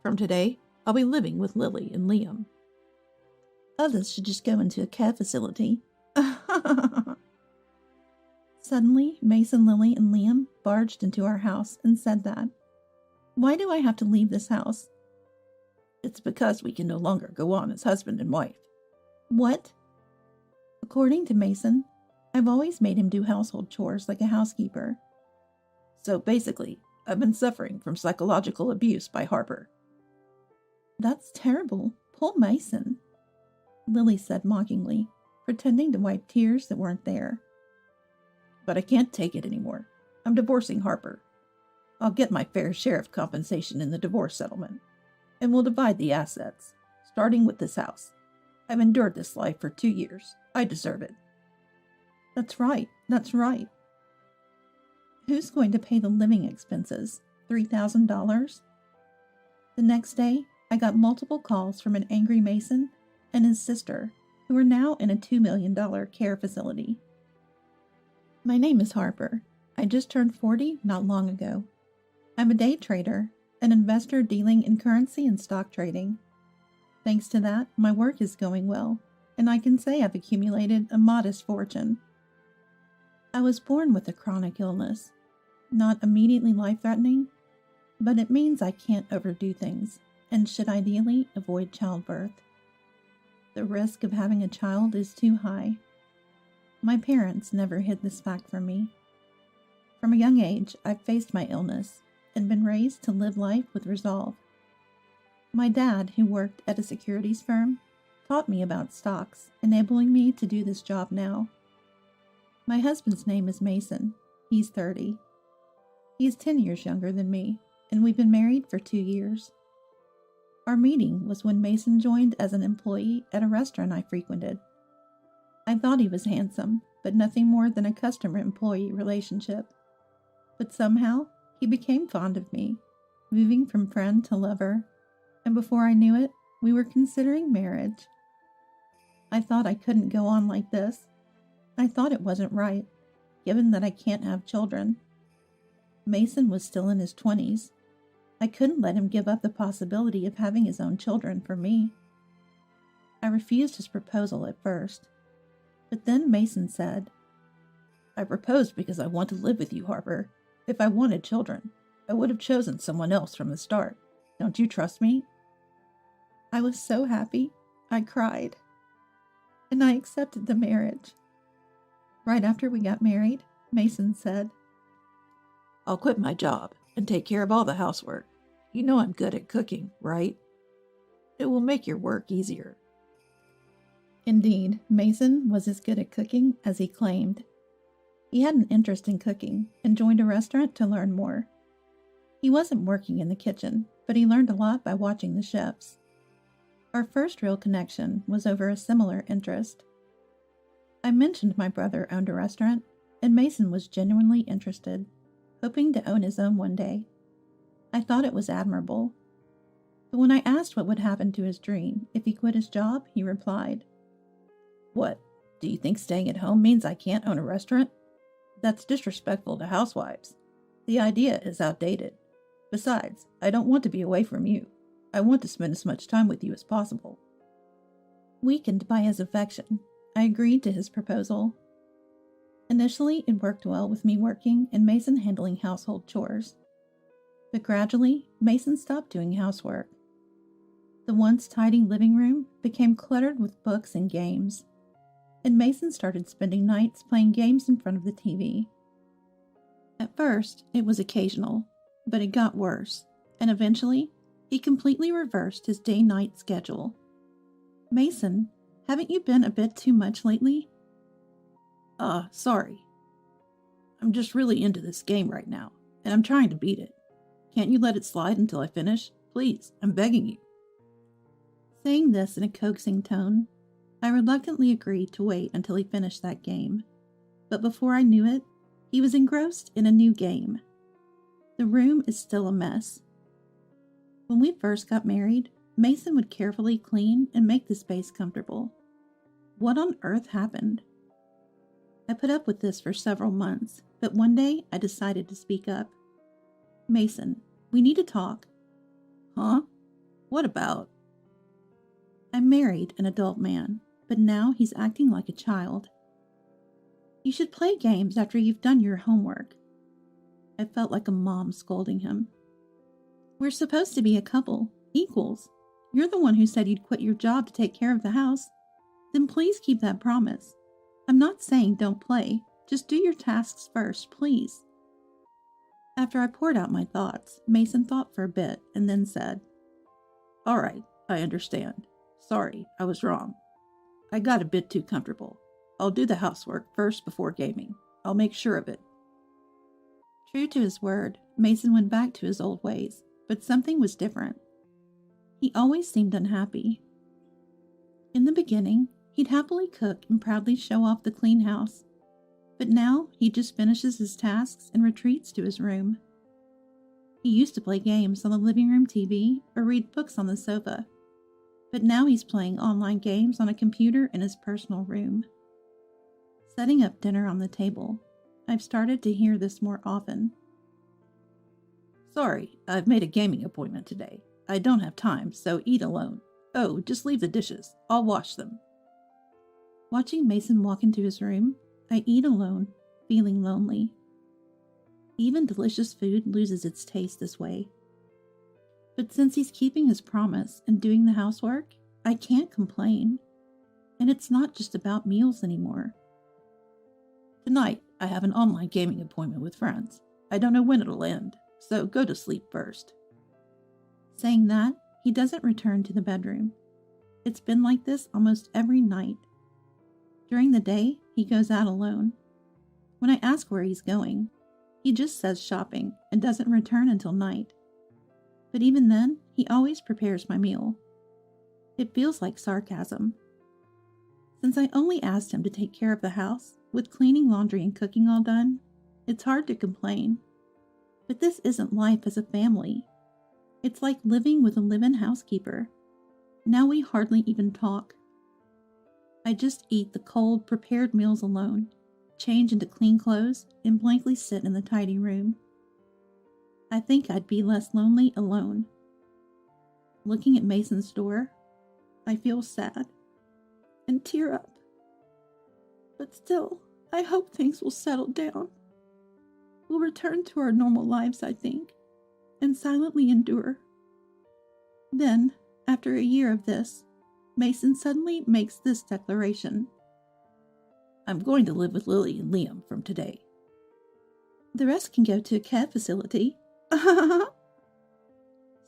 From today, I'll be living with Lily and Liam. Others should just go into a care facility. Suddenly, Mason, Lily, and Liam barged into our house and said that. Why do I have to leave this house? It's because we can no longer go on as husband and wife. What? According to Mason, I've always made him do household chores like a housekeeper. So basically, I've been suffering from psychological abuse by Harper. That's terrible. Poor Mason, Lily said mockingly, pretending to wipe tears that weren't there. But I can't take it anymore. I'm divorcing Harper. I'll get my fair share of compensation in the divorce settlement, and we'll divide the assets, starting with this house. I've endured this life for 2 years. I deserve it. That's right. Who's going to pay the living expenses? $3,000? The next day, I got multiple calls from an angry Mason and his sister, who are now in a $2 million care facility. My name is Harper. I just turned 40 not long ago. I'm a day trader, an investor dealing in currency and stock trading. Thanks to that, my work is going well, and I can say I've accumulated a modest fortune. I was born with a chronic illness, not immediately life-threatening, but it means I can't overdo things and should ideally avoid childbirth. The risk of having a child is too high. My parents never hid this fact from me. From a young age, I've faced my illness and been raised to live life with resolve. My dad, who worked at a securities firm, taught me about stocks, enabling me to do this job now. My husband's name is Mason. He's 30. He's 10 years younger than me, and we've been married for 2 years. Our meeting was when Mason joined as an employee at a restaurant I frequented. I thought he was handsome, but nothing more than a customer-employee relationship. But somehow, he became fond of me, moving from friend to lover, and before I knew it, we were considering marriage. I thought I couldn't go on like this. I thought it wasn't right, given that I can't have children. Mason was still in his 20s. I couldn't let him give up the possibility of having his own children for me. I refused his proposal at first, but then Mason said, I proposed because I want to live with you, Harper. If I wanted children, I would have chosen someone else from the start. Don't you trust me? I was so happy, I cried, and I accepted the marriage. Right after we got married, Mason said, I'll quit my job and take care of all the housework. You know I'm good at cooking, right? It will make your work easier. Indeed, Mason was as good at cooking as he claimed. He had an interest in cooking and joined a restaurant to learn more. He wasn't working in the kitchen, but he learned a lot by watching the chefs. Our first real connection was over a similar interest. I mentioned my brother owned a restaurant, and Mason was genuinely interested, hoping to own his own one day. I thought it was admirable. But when I asked what would happen to his dream if he quit his job, he replied, What, do you think staying at home means I can't own a restaurant? That's disrespectful to housewives. The idea is outdated. Besides, I don't want to be away from you. I want to spend as much time with you as possible. Weakened by his affection, I agreed to his proposal. Initially, it worked well with me working and Mason handling household chores. But gradually, Mason stopped doing housework. The once tidy living room became cluttered with books and games, and Mason started spending nights playing games in front of the TV. At first, it was occasional, but it got worse, and eventually, he completely reversed his day-night schedule. Mason, haven't you been a bit too much lately? Sorry. I'm just really into this game right now, and I'm trying to beat it. Can't you let it slide until I finish? Please, I'm begging you. Saying this in a coaxing tone, I reluctantly agreed to wait until he finished that game. But before I knew it, he was engrossed in a new game. The room is still a mess. When we first got married, Mason would carefully clean and make the space comfortable. What on earth happened? I put up with this for several months, but one day I decided to speak up. Mason, we need to talk. Huh? What about? I married an adult man, but now he's acting like a child. You should play games after you've done your homework. I felt like a mom scolding him. We're supposed to be a couple, equals. You're the one who said you'd quit your job to take care of the house. Then please keep that promise. I'm not saying don't play. Just do your tasks first, please. After I poured out my thoughts, Mason thought for a bit and then said, All right, I understand. Sorry, I was wrong. I got a bit too comfortable. I'll do the housework first before gaming. I'll make sure of it. True to his word, Mason went back to his old ways, but something was different. He always seemed unhappy. In the beginning, he'd happily cook and proudly show off the clean house, but now he just finishes his tasks and retreats to his room. He used to play games on the living room TV or read books on the sofa, but now he's playing online games on a computer in his personal room. Setting up dinner on the table, I've started to hear this more often. Sorry, I've made a gaming appointment today. I don't have time, so eat alone. Oh, just leave the dishes. I'll wash them. Watching Mason walk into his room, I eat alone, feeling lonely. Even delicious food loses its taste this way. But since he's keeping his promise and doing the housework, I can't complain. And it's not just about meals anymore. Tonight, I have an online gaming appointment with friends. I don't know when it'll end, so go to sleep first. Saying that, he doesn't return to the bedroom. It's been like this almost every night. During the day, he goes out alone. When I ask where he's going, he just says shopping and doesn't return until night. But even then, he always prepares my meal. It feels like sarcasm. Since I only asked him to take care of the house, with cleaning, laundry, and cooking all done, it's hard to complain. But this isn't life as a family. It's like living with a live-in housekeeper. Now we hardly even talk. I just eat the cold, prepared meals alone, change into clean clothes, and blankly sit in the tidy room. I think I'd be less lonely alone. Looking at Mason's door, I feel sad and tear up. But still, I hope things will settle down. We'll return to our normal lives, I think, and silently endure. Then, after a year of this, Mason suddenly makes this declaration. I'm going to live with Lily and Liam from today. The rest can go to a care facility.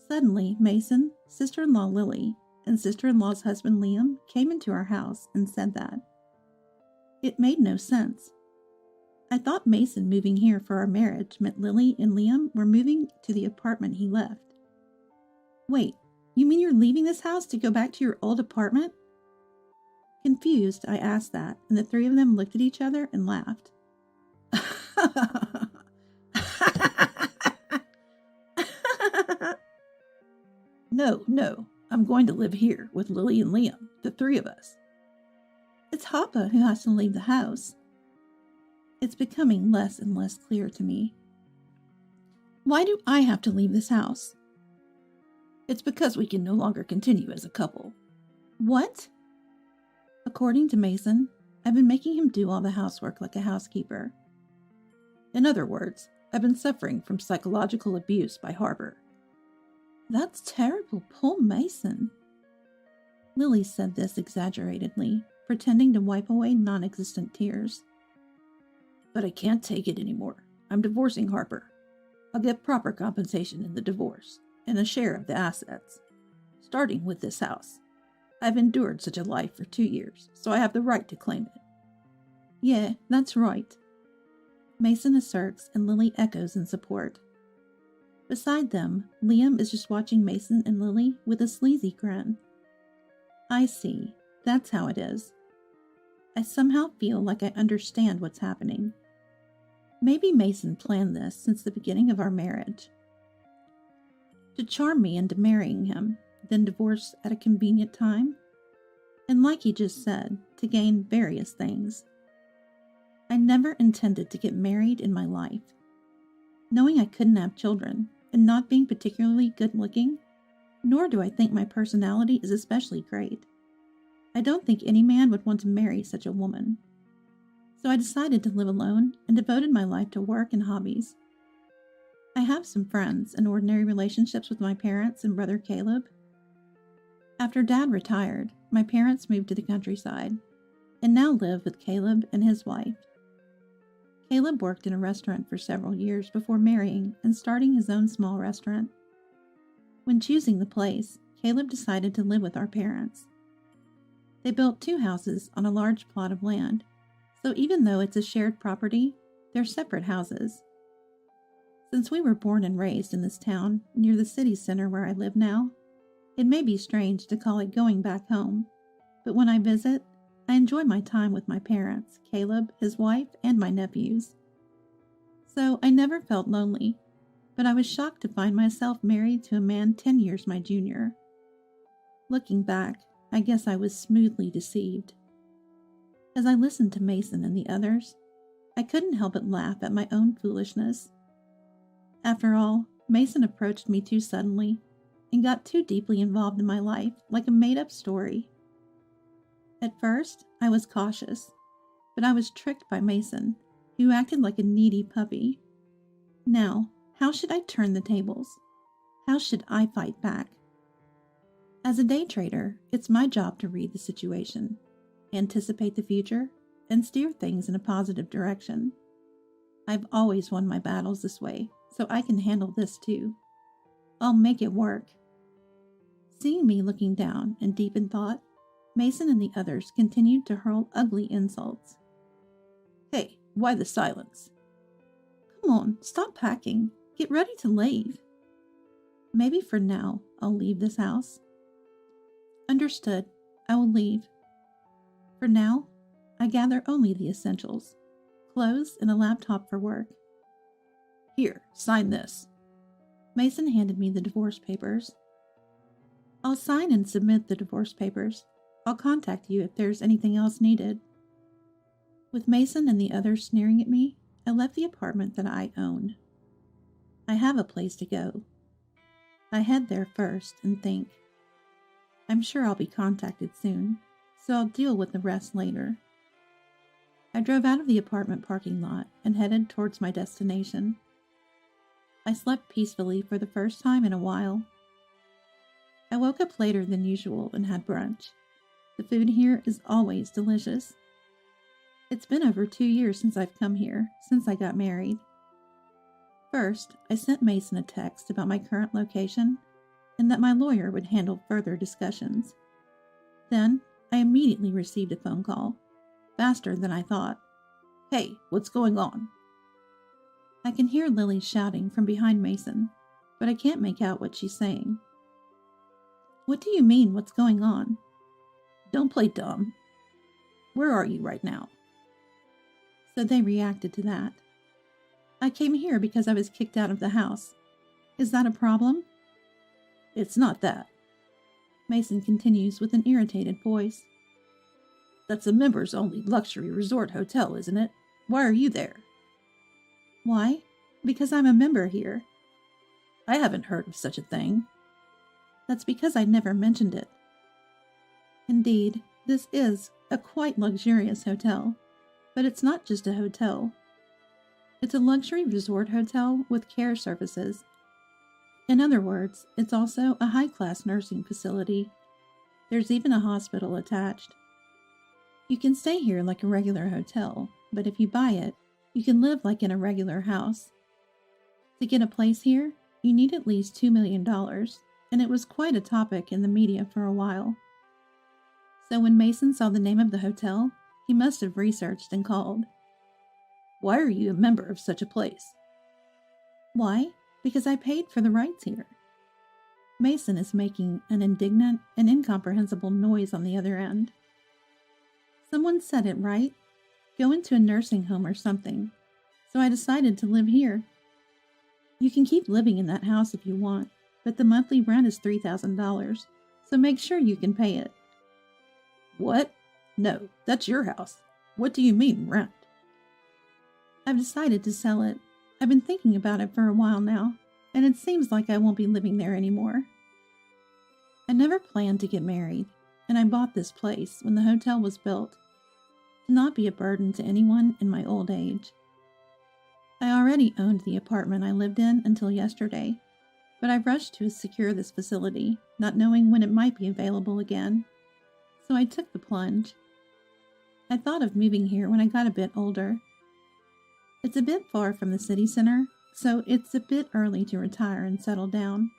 Suddenly, Mason, sister-in-law Lily, and sister-in-law's husband Liam came into our house and said that. It made no sense. I thought Mason moving here for our marriage meant Lily and Liam were moving to the apartment he left. Wait, you mean you're leaving this house to go back to your old apartment? Confused, I asked that, and the three of them looked at each other and laughed. No, I'm going to live here with Lily and Liam, the three of us. It's Papa who has to leave the house. It's becoming less and less clear to me. Why do I have to leave this house? It's because we can no longer continue as a couple. What? According to Mason, I've been making him do all the housework like a housekeeper. In other words, I've been suffering from psychological abuse by Harper. That's terrible, poor Mason. Lily said this exaggeratedly, pretending to wipe away non-existent tears. But I can't take it anymore. I'm divorcing Harper. I'll get proper compensation in the divorce, and a share of the assets, starting with this house. I've endured such a life for 2 years, so I have the right to claim it. Yeah, that's right. Mason asserts and Lily echoes in support. Beside them, Liam is just watching Mason and Lily with a sleazy grin. I see. That's how it is. I somehow feel like I understand what's happening. Maybe Mason planned this since the beginning of our marriage. To charm me into marrying him, then divorce at a convenient time, and like he just said, to gain various things. I never intended to get married in my life. Knowing I couldn't have children, and not being particularly good-looking, Nor do I think my personality is especially great. I don't think any man would want to marry such a woman. So I decided to live alone and devoted my life to work and hobbies. I have some friends and ordinary relationships with my parents and brother Caleb. After Dad retired, my parents moved to the countryside and now live with Caleb and his wife. Caleb worked in a restaurant for several years before marrying and starting his own small restaurant. When choosing the place, Caleb decided to live with our parents. They built 2 houses on a large plot of land, so even though it's a shared property, they're separate houses. Since we were born and raised in this town, near the city center where I live now, it may be strange to call it going back home, but when I visit, I enjoy my time with my parents, Caleb, his wife, and my nephews. So I never felt lonely, but I was shocked to find myself married to a man 10 years my junior. Looking back, I guess I was smoothly deceived. As I listened to Mason and the others, I couldn't help but laugh at my own foolishness. After all, Mason approached me too suddenly and got too deeply involved in my life, like a made-up story. At first, I was cautious, but I was tricked by Mason, who acted like a needy puppy. Now, how should I turn the tables? How should I fight back? As a day trader, it's my job to read the situation, anticipate the future, and steer things in a positive direction. I've always won my battles this way, so I can handle this too. I'll make it work. Seeing me looking down and deep in thought, Mason and the others continued to hurl ugly insults. Hey, why the silence? Come on, stop packing. Get ready to leave. Maybe for now, I'll leave this house. Understood. I will leave. For now, I gather only the essentials. Clothes and a laptop for work. Here, sign this. Mason handed me the divorce papers. I'll sign and submit the divorce papers. I'll contact you if there's anything else needed. With Mason and the others sneering at me, I left the apartment that I own. I have a place to go. I head there first and think. I'm sure I'll be contacted soon, so I'll deal with the rest later. I drove out of the apartment parking lot and headed towards my destination. I slept peacefully for the first time in a while. I woke up later than usual and had brunch. The food here is always delicious. It's been over 2 years since I've come here, since I got married. First, I sent Mason a text about my current location and that my lawyer would handle further discussions. Then, I immediately received a phone call, faster than I thought. Hey, what's going on? I can hear Lily shouting from behind Mason, but I can't make out what she's saying. What do you mean, what's going on? Don't play dumb. Where are you right now? So they reacted to that. I came here because I was kicked out of the house. Is that a problem? It's not that. Mason continues with an irritated voice. That's a members-only luxury resort hotel, isn't it? Why are you there? Why? Because I'm a member here. I haven't heard of such a thing. That's because I never mentioned it. Indeed, this is a quite luxurious hotel, but it's not just a hotel. It's a luxury resort hotel with care services. In other words, it's also a high-class nursing facility. There's even a hospital attached. You can stay here like a regular hotel, but if you buy it, you can live like in a regular house. To get a place here, you need at least $2 million, and it was quite a topic in the media for a while. So when Mason saw the name of the hotel, he must have researched and called. Why are you a member of such a place? Why? Because I paid for the rights here. Mason is making an indignant and incomprehensible noise on the other end. Someone said it right. Go into a nursing home or something. So I decided to live here. You can keep living in that house if you want, but the monthly rent is $3,000, so make sure you can pay it. What? No, that's your house. What do you mean, rent? I've decided to sell it. I've been thinking about it for a while now, and it seems like I won't be living there anymore. I never planned to get married, and I bought this place when the hotel was built to not be a burden to anyone in my old age. I already owned the apartment I lived in until yesterday, but I rushed to secure this facility, not knowing when it might be available again. So I took the plunge. I thought of moving here when I got a bit older. It's a bit far from the city center, so it's a bit early to retire and settle down.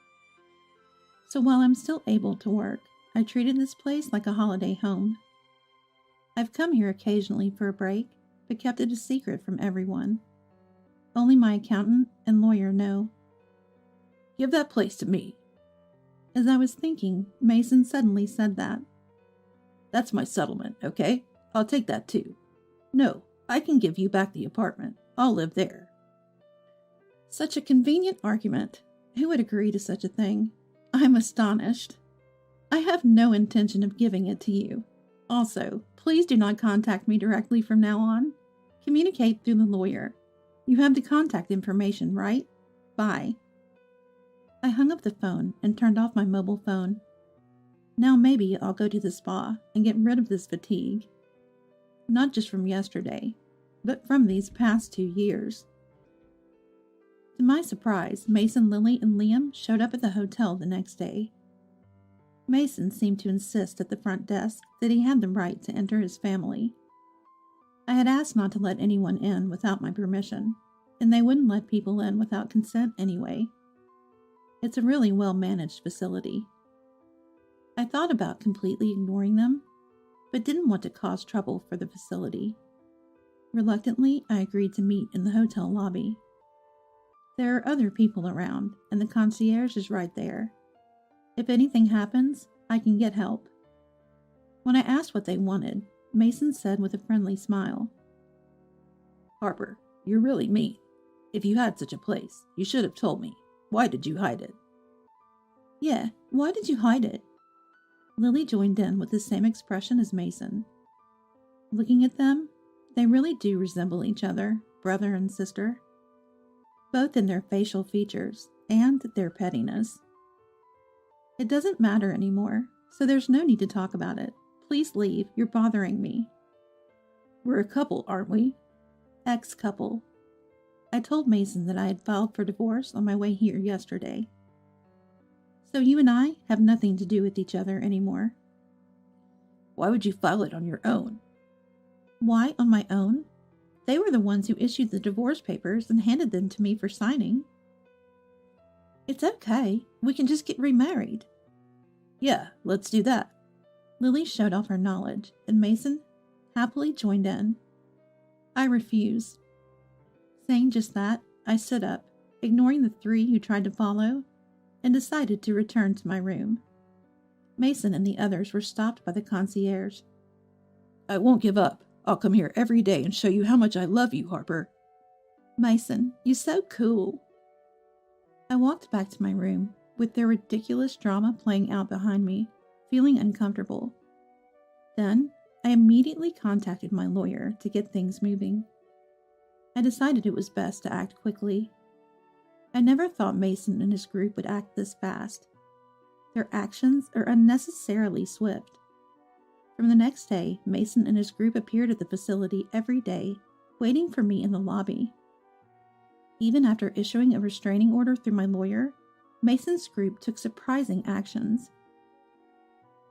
So while I'm still able to work, I treated this place like a holiday home. I've come here occasionally for a break, but kept it a secret from everyone. Only my accountant and lawyer know. Give that place to me. As I was thinking, Mason suddenly said that. That's my settlement, okay? I'll take that too. No, I can give you back the apartment. I'll live there. Such a convenient argument. Who would agree to such a thing? I'm astonished. I have no intention of giving it to you. Also, please do not contact me directly from now on. Communicate through the lawyer. You have the contact information, right? Bye. I hung up the phone and turned off my mobile phone. Now maybe I'll go to the spa and get rid of this fatigue. Not just from yesterday, but from these past 2 years. To my surprise, Mason, Lily, and Liam showed up at the hotel the next day. Mason seemed to insist at the front desk that he had the right to enter his family. I had asked not to let anyone in without my permission, and they wouldn't let people in without consent anyway. It's a really well-managed facility. I thought about completely ignoring them, but didn't want to cause trouble for the facility. Reluctantly, I agreed to meet in the hotel lobby. There are other people around, and the concierge is right there. If anything happens, I can get help. When I asked what they wanted, Mason said with a friendly smile, Harper, you're really mean. If you had such a place, you should have told me. Why did you hide it? Yeah, why did you hide it? Lily joined in with the same expression as Mason. Looking at them, they really do resemble each other, brother and sister, both in their facial features and their pettiness. It doesn't matter anymore, so there's no need to talk about it. Please leave, you're bothering me. We're a couple, aren't we? Ex-couple. I told Mason that I had filed for divorce on my way here yesterday. So you and I have nothing to do with each other anymore. Why would you file it on your own? Why on my own? They were the ones who issued the divorce papers and handed them to me for signing. It's okay. We can just get remarried. Yeah, let's do that. Lily showed off her knowledge, and Mason happily joined in. I refused. Saying just that, I stood up, ignoring the 3 who tried to follow, and decided to return to my room. Mason and the others were stopped by the concierge. I won't give up. I'll come here every day and show you how much I love you, Harper. Mason, you're so cool. I walked back to my room, with their ridiculous drama playing out behind me, feeling uncomfortable. Then, I immediately contacted my lawyer to get things moving. I decided it was best to act quickly. I never thought Mason and his group would act this fast. Their actions are unnecessarily swift. From the next day, Mason and his group appeared at the facility every day, waiting for me in the lobby. Even after issuing a restraining order through my lawyer, Mason's group took surprising actions.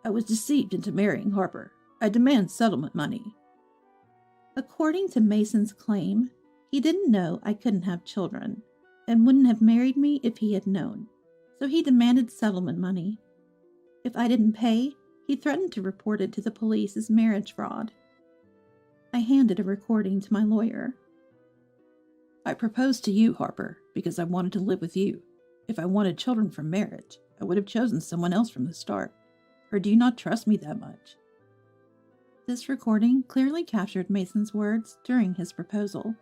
I was deceived into marrying Harper. I demand settlement money. According to Mason's claim, he didn't know I couldn't have children, and wouldn't have married me if he had known, so he demanded settlement money. If I didn't pay, he threatened to report it to the police as marriage fraud. I handed a recording to my lawyer. I proposed to you, Harper, because I wanted to live with you. If I wanted children from marriage, I would have chosen someone else from the start. Or do you not trust me that much? This recording clearly captured Mason's words during his proposal.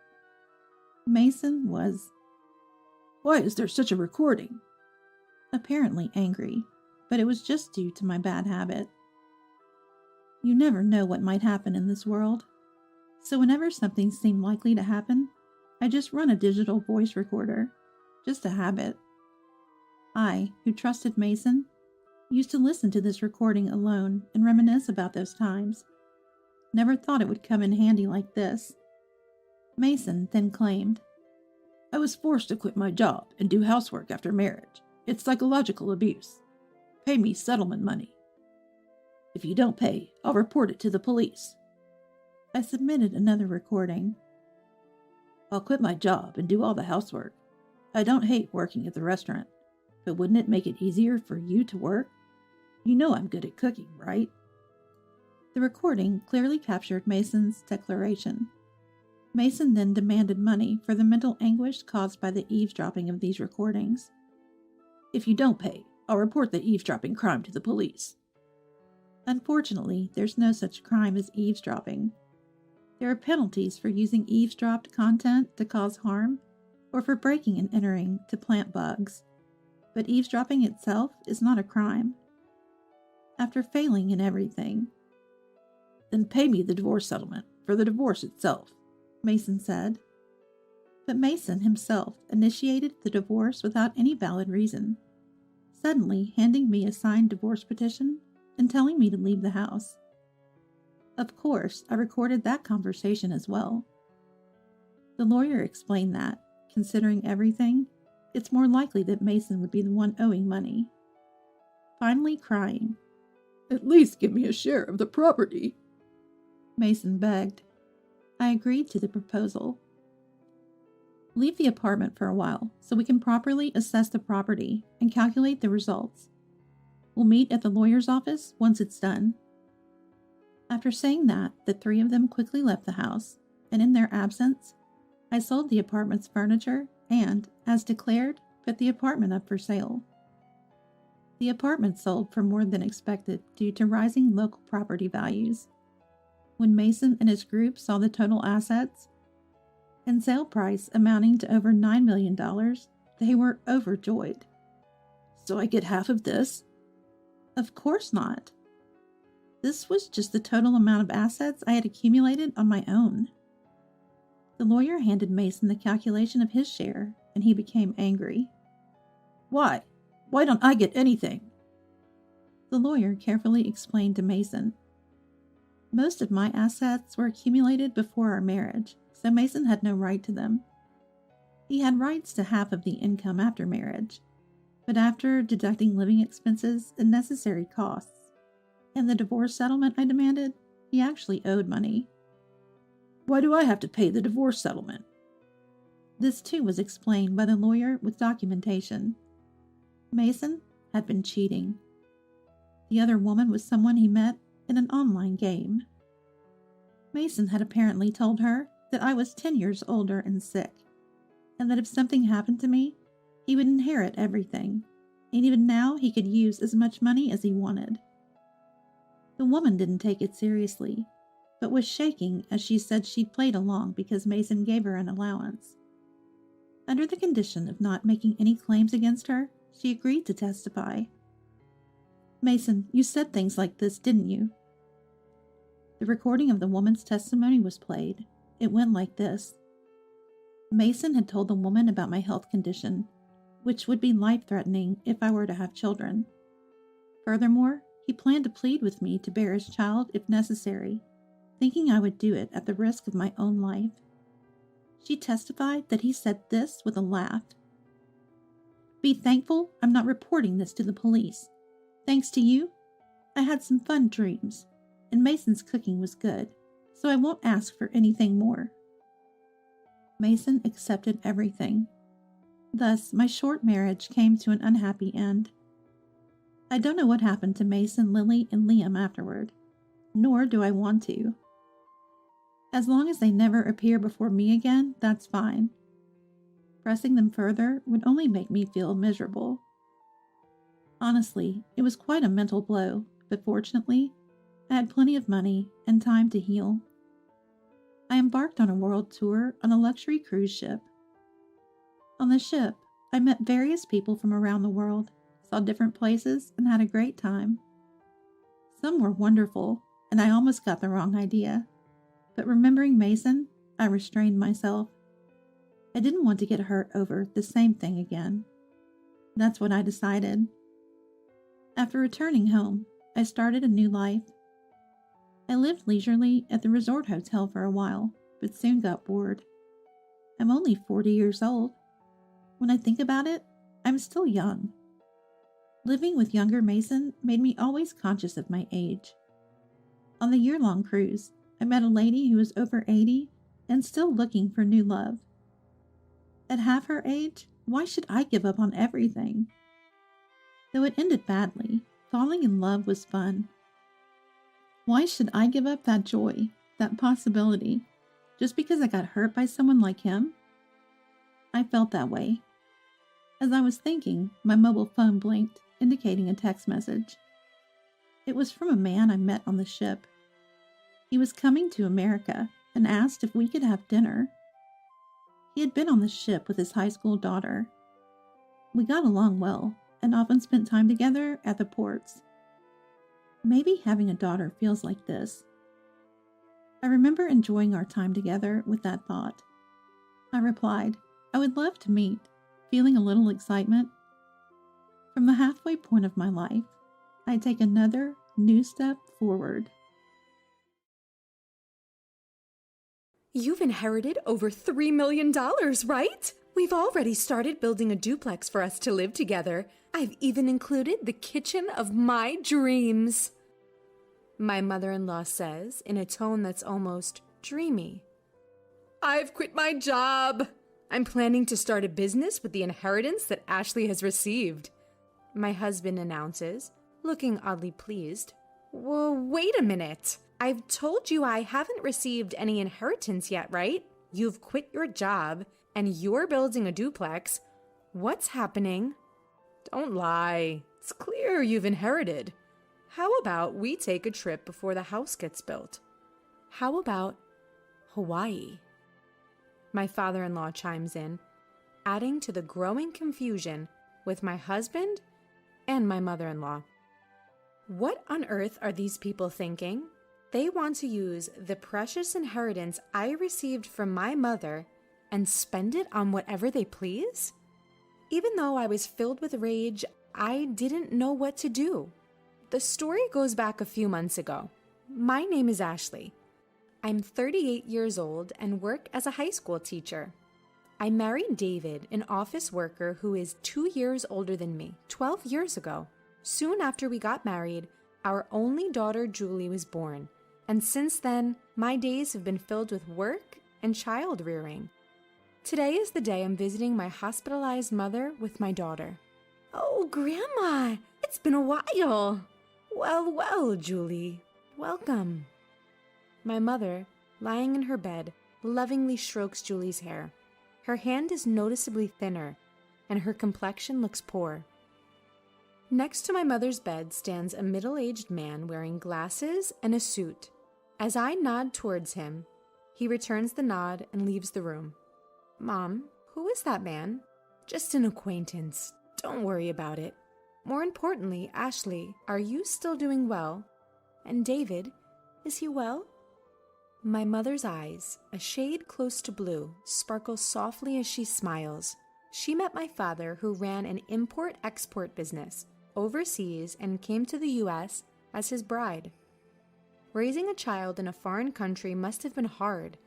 Mason was, Why is there such a recording? Apparently angry, but it was just due to my bad habit. You never know what might happen in this world, so whenever something seemed likely to happen, I just run a digital voice recorder. Just a habit. I, who trusted Mason, Used to listen to this recording alone and reminisce about those times. Never thought it would come in handy like this. Mason then claimed, I was forced to quit my job and do housework after marriage. It's psychological abuse. Pay me settlement money. If you don't pay, I'll report it to the police. I submitted another recording. I'll quit my job and do all the housework. I don't hate working at the restaurant, but wouldn't it make it easier for you to work? You know I'm good at cooking, right? The recording clearly captured Mason's declaration. Mason then demanded money for the mental anguish caused by the eavesdropping of these recordings. If you don't pay, I'll report the eavesdropping crime to the police. Unfortunately, there's no such crime as eavesdropping. There are penalties for using eavesdropped content to cause harm or for breaking and entering to plant bugs, but eavesdropping itself is not a crime. After failing in everything, then pay me the divorce settlement for the divorce itself, Mason said. But Mason himself initiated the divorce without any valid reason, suddenly handing me a signed divorce petition and telling me to leave the house. Of course, I recorded that conversation as well. The lawyer explained that, considering everything, it's more likely that Mason would be the one owing money. Finally crying, At least give me a share of the property, Mason begged. I agreed to the proposal. Leave the apartment for a while so we can properly assess the property and calculate the results. We'll meet at the lawyer's office once it's done. After saying that, the three of them quickly left the house, and in their absence, I sold the apartment's furniture and, as declared, put the apartment up for sale. The apartment sold for more than expected due to rising local property values. When Mason and his group saw the total assets and sale price amounting to over $9 million, they were overjoyed. So I get half of this? Of course not. This was just the total amount of assets I had accumulated on my own. The lawyer handed Mason the calculation of his share, and he became angry. Why? Why don't I get anything? The lawyer carefully explained to Mason. Most of my assets were accumulated before our marriage, so Mason had no right to them. He had rights to half of the income after marriage, but after deducting living expenses and necessary costs, and the divorce settlement I demanded, he actually owed money. Why do I have to pay the divorce settlement? This too was explained by the lawyer with documentation. Mason had been cheating. The other woman was someone he met in an online game. Mason had apparently told her that I was 10 years older and sick, and that if something happened to me, he would inherit everything, and even now he could use as much money as he wanted. The woman didn't take it seriously, but was shaking as she said she'd played along because Mason gave her an allowance. Under the condition of not making any claims against her, she agreed to testify. Mason, you said things like this, didn't you? The recording of the woman's testimony was played. It went like this. Mason had told the woman about my health condition, which would be life-threatening if I were to have children. Furthermore, he planned to plead with me to bear his child if necessary, thinking I would do it at the risk of my own life. She testified that he said this with a laugh. Be thankful I'm not reporting this to the police. Thanks to you, I had some fun dreams, and Mason's cooking was good, so I won't ask for anything more. Mason accepted everything. Thus, my short marriage came to an unhappy end. I don't know what happened to Mason, Lily, and Liam afterward, nor do I want to. As long as they never appear before me again, that's fine. Pressing them further would only make me feel miserable. Honestly, it was quite a mental blow, but fortunately, I had plenty of money and time to heal. I embarked on a world tour on a luxury cruise ship. On the ship, I met various people from around the world, saw different places, and had a great time. Some were wonderful, and I almost got the wrong idea. But remembering Mason, I restrained myself. I didn't want to get hurt over the same thing again. That's what I decided. After returning home, I started a new life. I lived leisurely at the resort hotel for a while, but soon got bored. I'm only 40 years old. When I think about it, I'm still young. Living with younger Mason made me always conscious of my age. On the year-long cruise, I met a lady who was over 80 and still looking for new love. At half her age, why should I give up on everything? Though it ended badly, falling in love was fun. Why should I give up that joy, that possibility, just because I got hurt by someone like him? I felt that way. As I was thinking, my mobile phone blinked, indicating a text message. It was from a man I met on the ship. He was coming to America and asked if we could have dinner. He had been on the ship with his high school daughter. We got along well and often spent time together at the ports. Maybe having a daughter feels like this. I remember enjoying our time together with that thought. I replied, I would love to meet, feeling a little excitement. From the halfway point of my life, I take another new step forward. You've inherited over $3 million, right? We've already started building a duplex for us to live together. I've even included the kitchen of my dreams. My mother-in-law says in a tone that's almost dreamy. I've quit my job. I'm planning to start a business with the inheritance that Ashley has received. My husband announces, looking oddly pleased. Well, wait a minute. I've told you I haven't received any inheritance yet, right? You've quit your job and you're building a duplex. What's happening? Don't lie. It's clear you've inherited. How about we take a trip before the house gets built? How about Hawaii? My father-in-law chimes in, adding to the growing confusion with my husband and my mother-in-law. What on earth are these people thinking? They want to use the precious inheritance I received from my mother and spend it on whatever they please? Even though I was filled with rage, I didn't know what to do. The story goes back a few months ago. My name is Ashley. I'm 38 years old and work as a high school teacher. I married David, an office worker who is 2 years older than me, 12 years ago. Soon after we got married, our only daughter Julie was born. And since then, my days have been filled with work and child rearing. Today is the day I'm visiting my hospitalized mother with my daughter. Oh, Grandma, it's been a while. Well, Julie, welcome. My mother, lying in her bed, lovingly strokes Julie's hair. Her hand is noticeably thinner, and her complexion looks poor. Next to my mother's bed stands a middle-aged man wearing glasses and a suit. As I nod towards him, he returns the nod and leaves the room. Mom, who is that man? Just an acquaintance. Don't worry about it. More importantly, Ashley, are you still doing well? And David, is he well? My mother's eyes, a shade close to blue, sparkle softly as she smiles. She met my father, who ran an import-export business overseas and came to the U.S. as his bride. Raising a child in a foreign country must have been hard,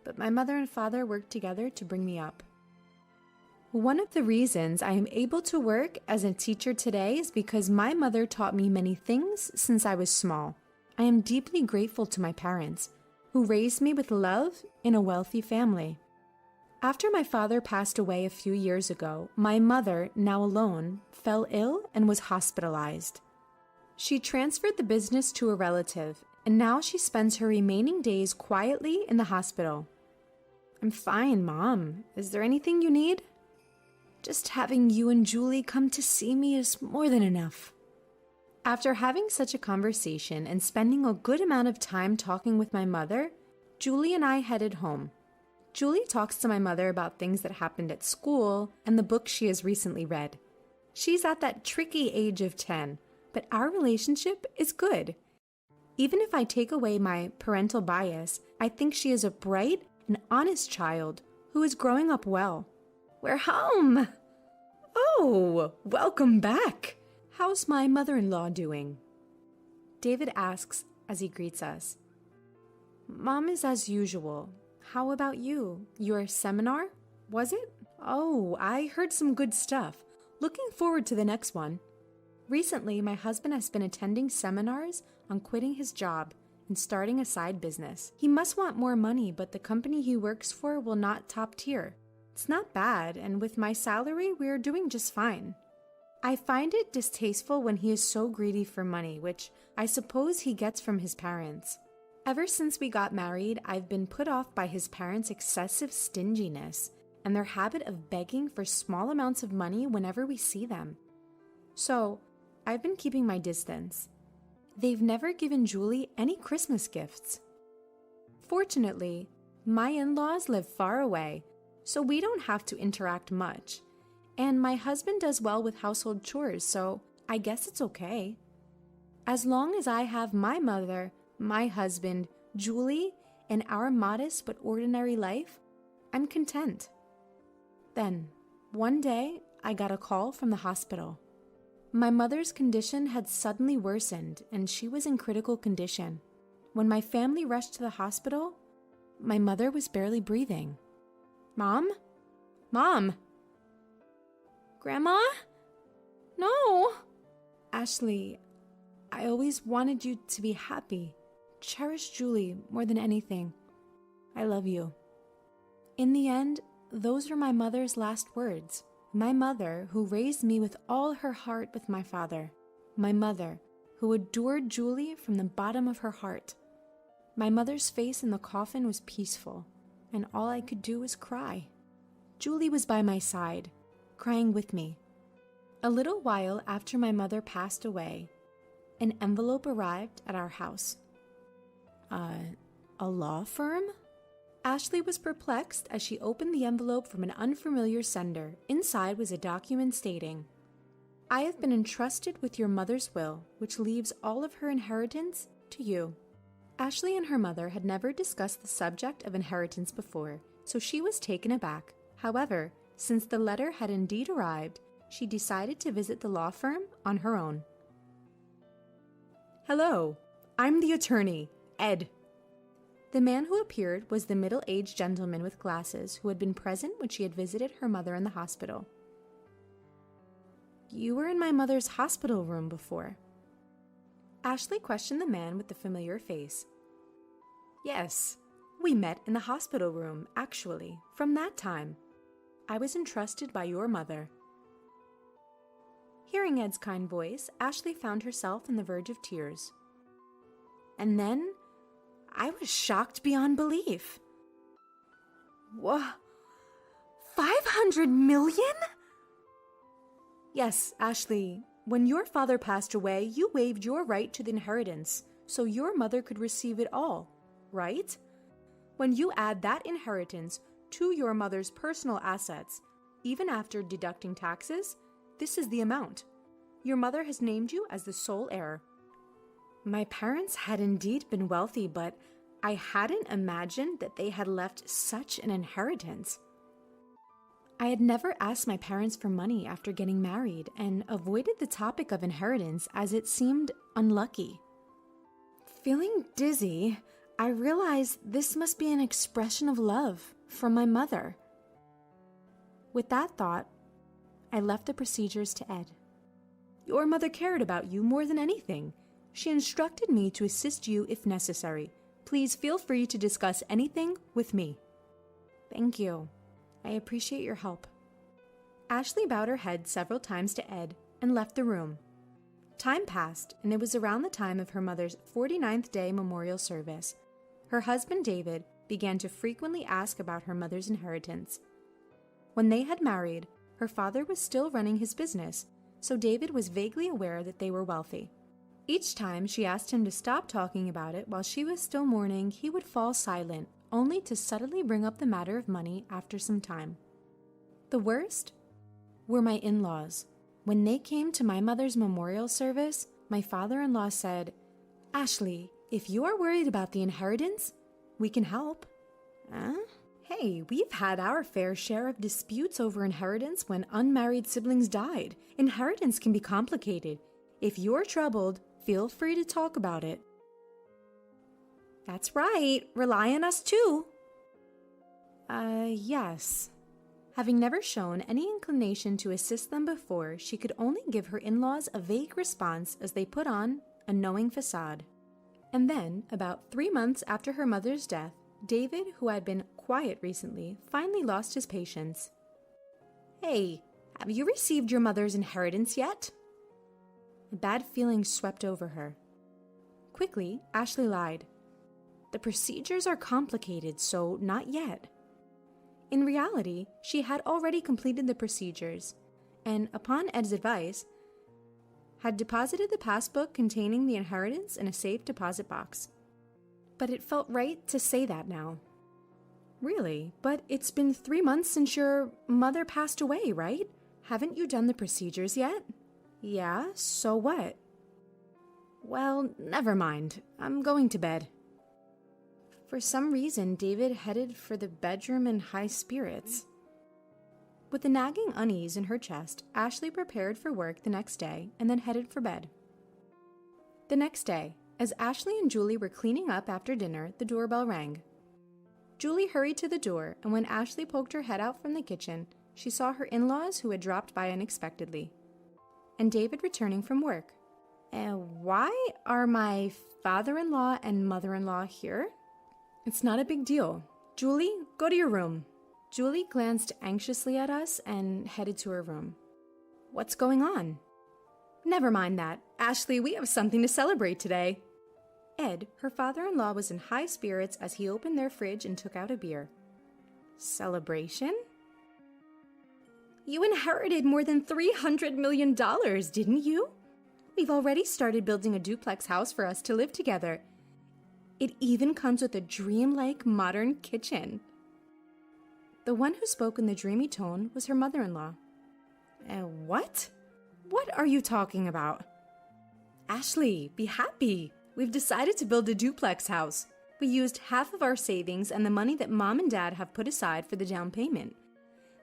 but my mother and father worked together to bring me up. One of the reasons I am able to work as a teacher today is because my mother taught me many things since I was small. I am deeply grateful to my parents, who raised me with love in a wealthy family. After my father passed away a few years ago, my mother, now alone, fell ill and was hospitalized. She transferred the business to a relative, and now she spends her remaining days quietly in the hospital. I'm fine, Mom. Is there anything you need? Just having you and Julie come to see me is more than enough. After having such a conversation and spending a good amount of time talking with my mother, Julie and I headed home. Julie talks to my mother about things that happened at school and the book she has recently read. She's at that tricky age of 10, but our relationship is good. Even if I take away my parental bias, I think she is a bright and honest child who is growing up well. We're home! Oh, welcome back! How's my mother-in-law doing? David asks as he greets us. Mom is as usual. How about you? Your seminar? Was it? Oh, I heard some good stuff. Looking forward to the next one. Recently, my husband has been attending seminars on quitting his job and starting a side business. He must want more money, but the company he works for will not top tier. It's not bad, and with my salary, we're doing just fine. I find it distasteful when he is so greedy for money, which I suppose he gets from his parents. Ever since we got married, I've been put off by his parents' excessive stinginess and their habit of begging for small amounts of money whenever we see them. So, I've been keeping my distance. They've never given Julie any Christmas gifts. Fortunately, my in-laws live far away, so we don't have to interact much. And my husband does well with household chores, so I guess it's okay. As long as I have my mother, my husband, Julie, and our modest but ordinary life, I'm content. Then, one day, I got a call from the hospital. My mother's condition had suddenly worsened, and she was in critical condition. When my family rushed to the hospital, my mother was barely breathing. Mom? Mom? Grandma? No! Ashley, I always wanted you to be happy. Cherish Julie more than anything. I love you. In the end, those were my mother's last words. My mother, who raised me with all her heart with my father. My mother, who adored Julie from the bottom of her heart. My mother's face in the coffin was peaceful, and all I could do was cry. Julie was by my side, crying with me. A little while after my mother passed away, an envelope arrived at our house. A law firm? Ashley was perplexed as she opened the envelope from an unfamiliar sender. Inside was a document stating, I have been entrusted with your mother's will, which leaves all of her inheritance to you. Ashley and her mother had never discussed the subject of inheritance before, so she was taken aback. However, since the letter had indeed arrived, she decided to visit the law firm on her own. Hello, I'm the attorney, Ed. The man who appeared was the middle-aged gentleman with glasses who had been present when she had visited her mother in the hospital. You were in my mother's hospital room before. Ashley questioned the man with the familiar face. Yes, we met in the hospital room, actually, from that time. I was entrusted by your mother. Hearing Ed's kind voice, Ashley found herself on the verge of tears. And then, I was shocked beyond belief. Whoa, 500 million? Yes, Ashley, when your father passed away, you waived your right to the inheritance, so your mother could receive it all, right? When you add that inheritance to your mother's personal assets, even after deducting taxes, this is the amount. Your mother has named you as the sole heir. My parents had indeed been wealthy, but I hadn't imagined that they had left such an inheritance. I had never asked my parents for money after getting married and avoided the topic of inheritance as it seemed unlucky. Feeling dizzy, I realized this must be an expression of love from my mother. With that thought, I left the procedures to Ed. Your mother cared about you more than anything. She instructed me to assist you if necessary. Please feel free to discuss anything with me. Thank you. I appreciate your help. Ashley bowed her head several times to Ed and left the room. Time passed, and it was around the time of her mother's 49th day memorial service. Her husband, David, began to frequently ask about her mother's inheritance. When they had married, her father was still running his business, so David was vaguely aware that they were wealthy. Each time she asked him to stop talking about it while she was still mourning, he would fall silent, only to suddenly bring up the matter of money after some time. The worst were my in-laws. When they came to my mother's memorial service, my father-in-law said, Ashley, if you are worried about the inheritance, we can help. Hey, we've had our fair share of disputes over inheritance when unmarried siblings died. Inheritance can be complicated. If you're troubled, feel free to talk about it. That's right, rely on us too. Yes. Having never shown any inclination to assist them before, she could only give her in-laws a vague response as they put on a knowing facade. And then, about 3 months after her mother's death, David, who had been quiet recently, finally lost his patience. Hey, have you received your mother's inheritance yet? A bad feeling swept over her. Quickly, Ashley lied. The procedures are complicated, so not yet. In reality, she had already completed the procedures, and upon Ed's advice, had deposited the passbook containing the inheritance in a safe deposit box. But it felt right to say that now. Really? But it's been 3 months since your mother passed away, right? Haven't you done the procedures yet? Yeah, so what? Well, never mind. I'm going to bed. For some reason, David headed for the bedroom in high spirits. With the nagging unease in her chest, Ashley prepared for work the next day and then headed for bed. The next day, as Ashley and Julie were cleaning up after dinner, the doorbell rang. Julie hurried to the door, and when Ashley poked her head out from the kitchen, she saw her in-laws who had dropped by unexpectedly, and David returning from work. Why are my father-in-law and mother-in-law here? It's not a big deal. Julie, go to your room. Julie glanced anxiously at us and headed to her room. What's going on? Never mind that. Ashley, we have something to celebrate today. Ed, her father-in-law, was in high spirits as he opened their fridge and took out a beer. Celebration? You inherited more than $300 million, didn't you? We've already started building a duplex house for us to live together. It even comes with a dreamlike modern kitchen. The one who spoke in the dreamy tone was her mother-in-law. What? What are you talking about? Ashley, be happy. We've decided to build a duplex house. We used half of our savings and the money that Mom and Dad have put aside for the down payment.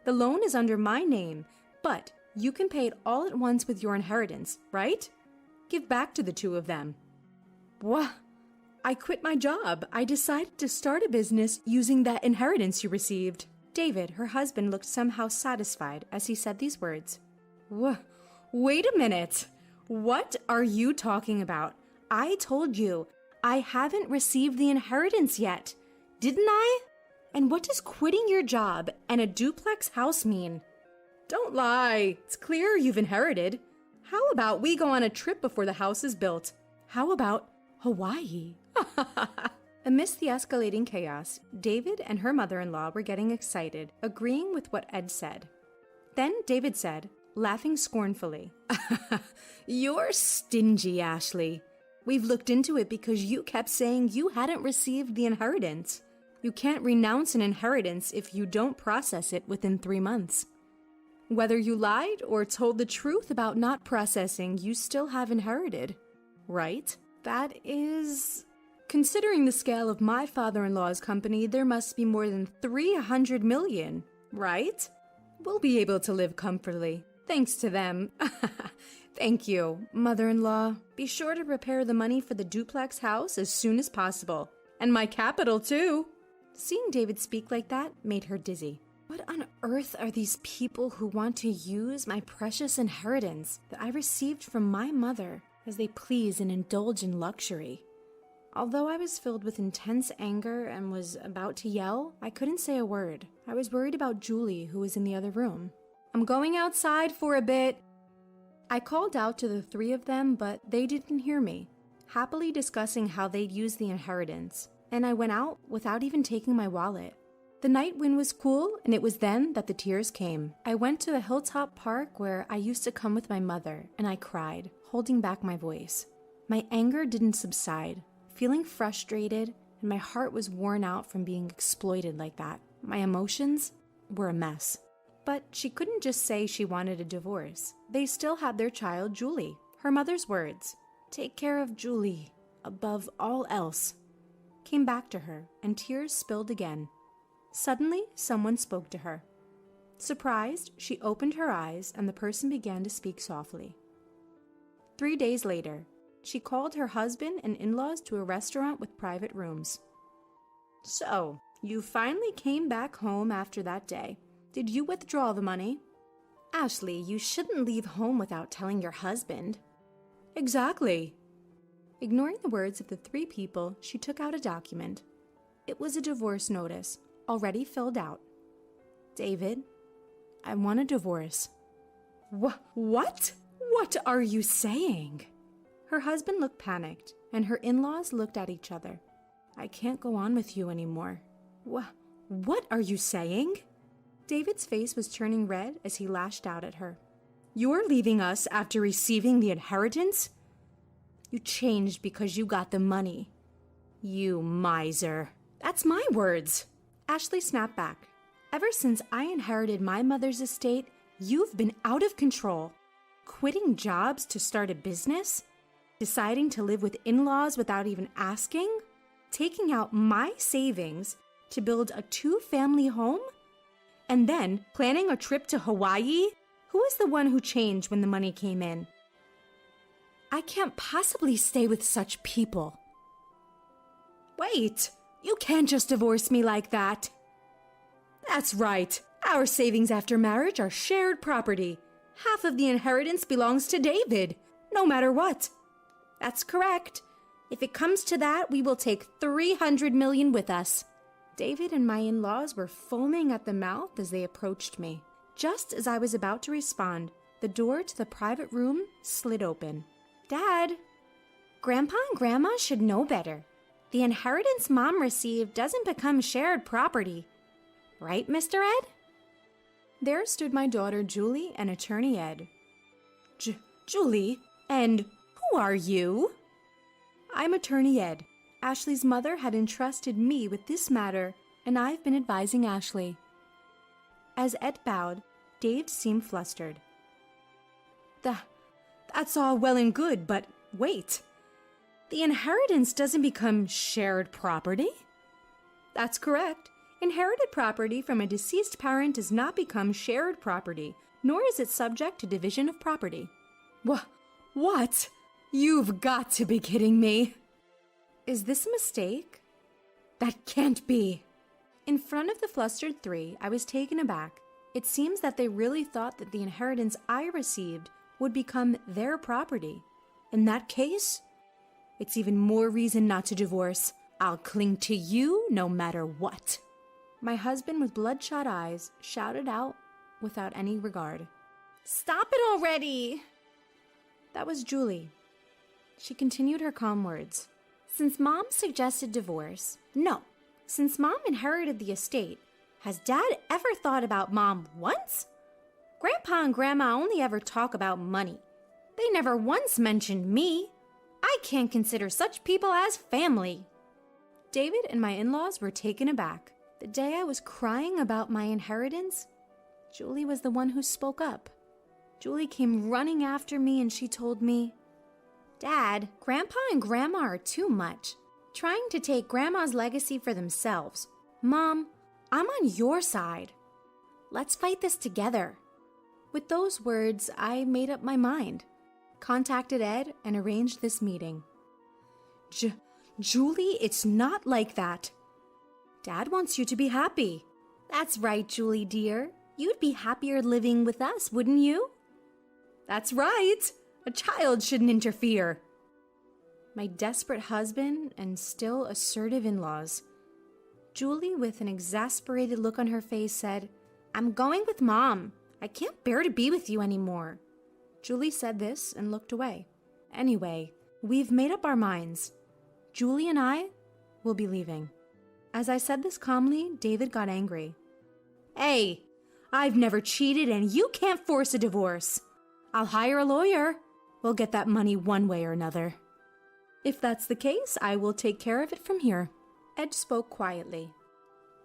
The loan is under my name, but you can pay it all at once with your inheritance, right? Give back to the two of them. What? I quit my job. I decided to start a business using that inheritance you received. David, her husband, looked somehow satisfied as he said these words. Wait a minute. What are you talking about? I told you, I haven't received the inheritance yet. Didn't I? And what does quitting your job and a duplex house mean? Don't lie. It's clear you've inherited. How about we go on a trip before the house is built? How about Hawaii? Amidst the escalating chaos, David and her mother-in-law were getting excited, agreeing with what Ed said. Then David said, laughing scornfully, You're stingy, Ashley. We've looked into it because you kept saying you hadn't received the inheritance. You can't renounce an inheritance if you don't process it within 3 months. Whether you lied or told the truth about not processing, you still have inherited, right? That is... Considering the scale of my father-in-law's company, there must be more than 300 million, right? We'll be able to live comfortably, thanks to them. Thank you, mother-in-law. Be sure to prepare the money for the duplex house as soon as possible. And my capital, too. Seeing David speak like that made her dizzy. What on earth are these people who want to use my precious inheritance that I received from my mother as they please and indulge in luxury? Although I was filled with intense anger and was about to yell, I couldn't say a word. I was worried about Julie, who was in the other room. I'm going outside for a bit. I called out to the three of them, but they didn't hear me, happily discussing how they'd use the inheritance, and I went out without even taking my wallet. The night wind was cool, and it was then that the tears came. I went to a hilltop park where I used to come with my mother, and I cried, holding back my voice. My anger didn't subside, feeling frustrated, and my heart was worn out from being exploited like that. My emotions were a mess. But she couldn't just say she wanted a divorce. They still had their child, Julie. Her mother's words, "Take care of Julie, above all else," came back to her, and tears spilled again. Suddenly, someone spoke to her. Surprised, she opened her eyes, and the person began to speak softly. 3 days later, she called her husband and in-laws to a restaurant with private rooms. So, you finally came back home after that day. Did you withdraw the money? Ashley, you shouldn't leave home without telling your husband. Exactly. Ignoring the words of the 3 people, she took out a document. It was a divorce notice, already filled out. David, I want a divorce. What? What are you saying? Her husband looked panicked, and her in-laws looked at each other. I can't go on with you anymore. What are you saying? David's face was turning red as he lashed out at her. You're leaving us after receiving the inheritance? You changed because you got the money. You miser. That's my words. Ashley snapped back. Ever since I inherited my mother's estate, you've been out of control. Quitting jobs to start a business? Deciding to live with in-laws without even asking? Taking out my savings to build a 2-family home? And then planning a trip to Hawaii? Who is the one who changed when the money came in? I can't possibly stay with such people. Wait, you can't just divorce me like that. That's right. Our savings after marriage are shared property. Half of the inheritance belongs to David, no matter what. That's correct. If it comes to that, we will take $300 million with us. David and my in-laws were foaming at the mouth as they approached me. Just as I was about to respond, the door to the private room slid open. Dad, Grandpa and Grandma should know better. The inheritance Mom received doesn't become shared property. Right, Mr. Ed? There stood my daughter Julie and Attorney Ed. Julie? And who are you? I'm Attorney Ed. Ashley's mother had entrusted me with this matter, and I've been advising Ashley. As Ed bowed, Dave seemed flustered. That's all well and good, but wait. The inheritance doesn't become shared property? That's correct. Inherited property from a deceased parent does not become shared property, nor is it subject to division of property. What? You've got to be kidding me. Is this a mistake? That can't be. In front of the flustered 3, I was taken aback. It seems that they really thought that the inheritance I received would become their property. In that case, it's even more reason not to divorce. I'll cling to you no matter what. My husband with bloodshot eyes shouted out without any regard. Stop it already! That was Julie. She continued her calm words. Since Mom suggested divorce, no. Since Mom inherited the estate, has Dad ever thought about Mom once? Grandpa and Grandma only ever talk about money. They never once mentioned me. I can't consider such people as family. David and my in-laws were taken aback. The day I was crying about my inheritance, Julie was the one who spoke up. Julie came running after me and she told me, Dad, Grandpa and Grandma are too much, trying to take Grandma's legacy for themselves. Mom, I'm on your side. Let's fight this together. With those words, I made up my mind, contacted Ed, and arranged this meeting. Julie, it's not like that. Dad wants you to be happy. That's right, Julie dear. You'd be happier living with us, wouldn't you? That's right. A child shouldn't interfere. My desperate husband and still assertive in-laws. Julie, with an exasperated look on her face, said, I'm going with Mom. I can't bear to be with you anymore. Julie said this and looked away. Anyway, we've made up our minds. Julie and I will be leaving. As I said this calmly, David got angry. Hey, I've never cheated and you can't force a divorce. I'll hire a lawyer. We'll get that money one way or another. If that's the case, I will take care of it from here. Ed spoke quietly.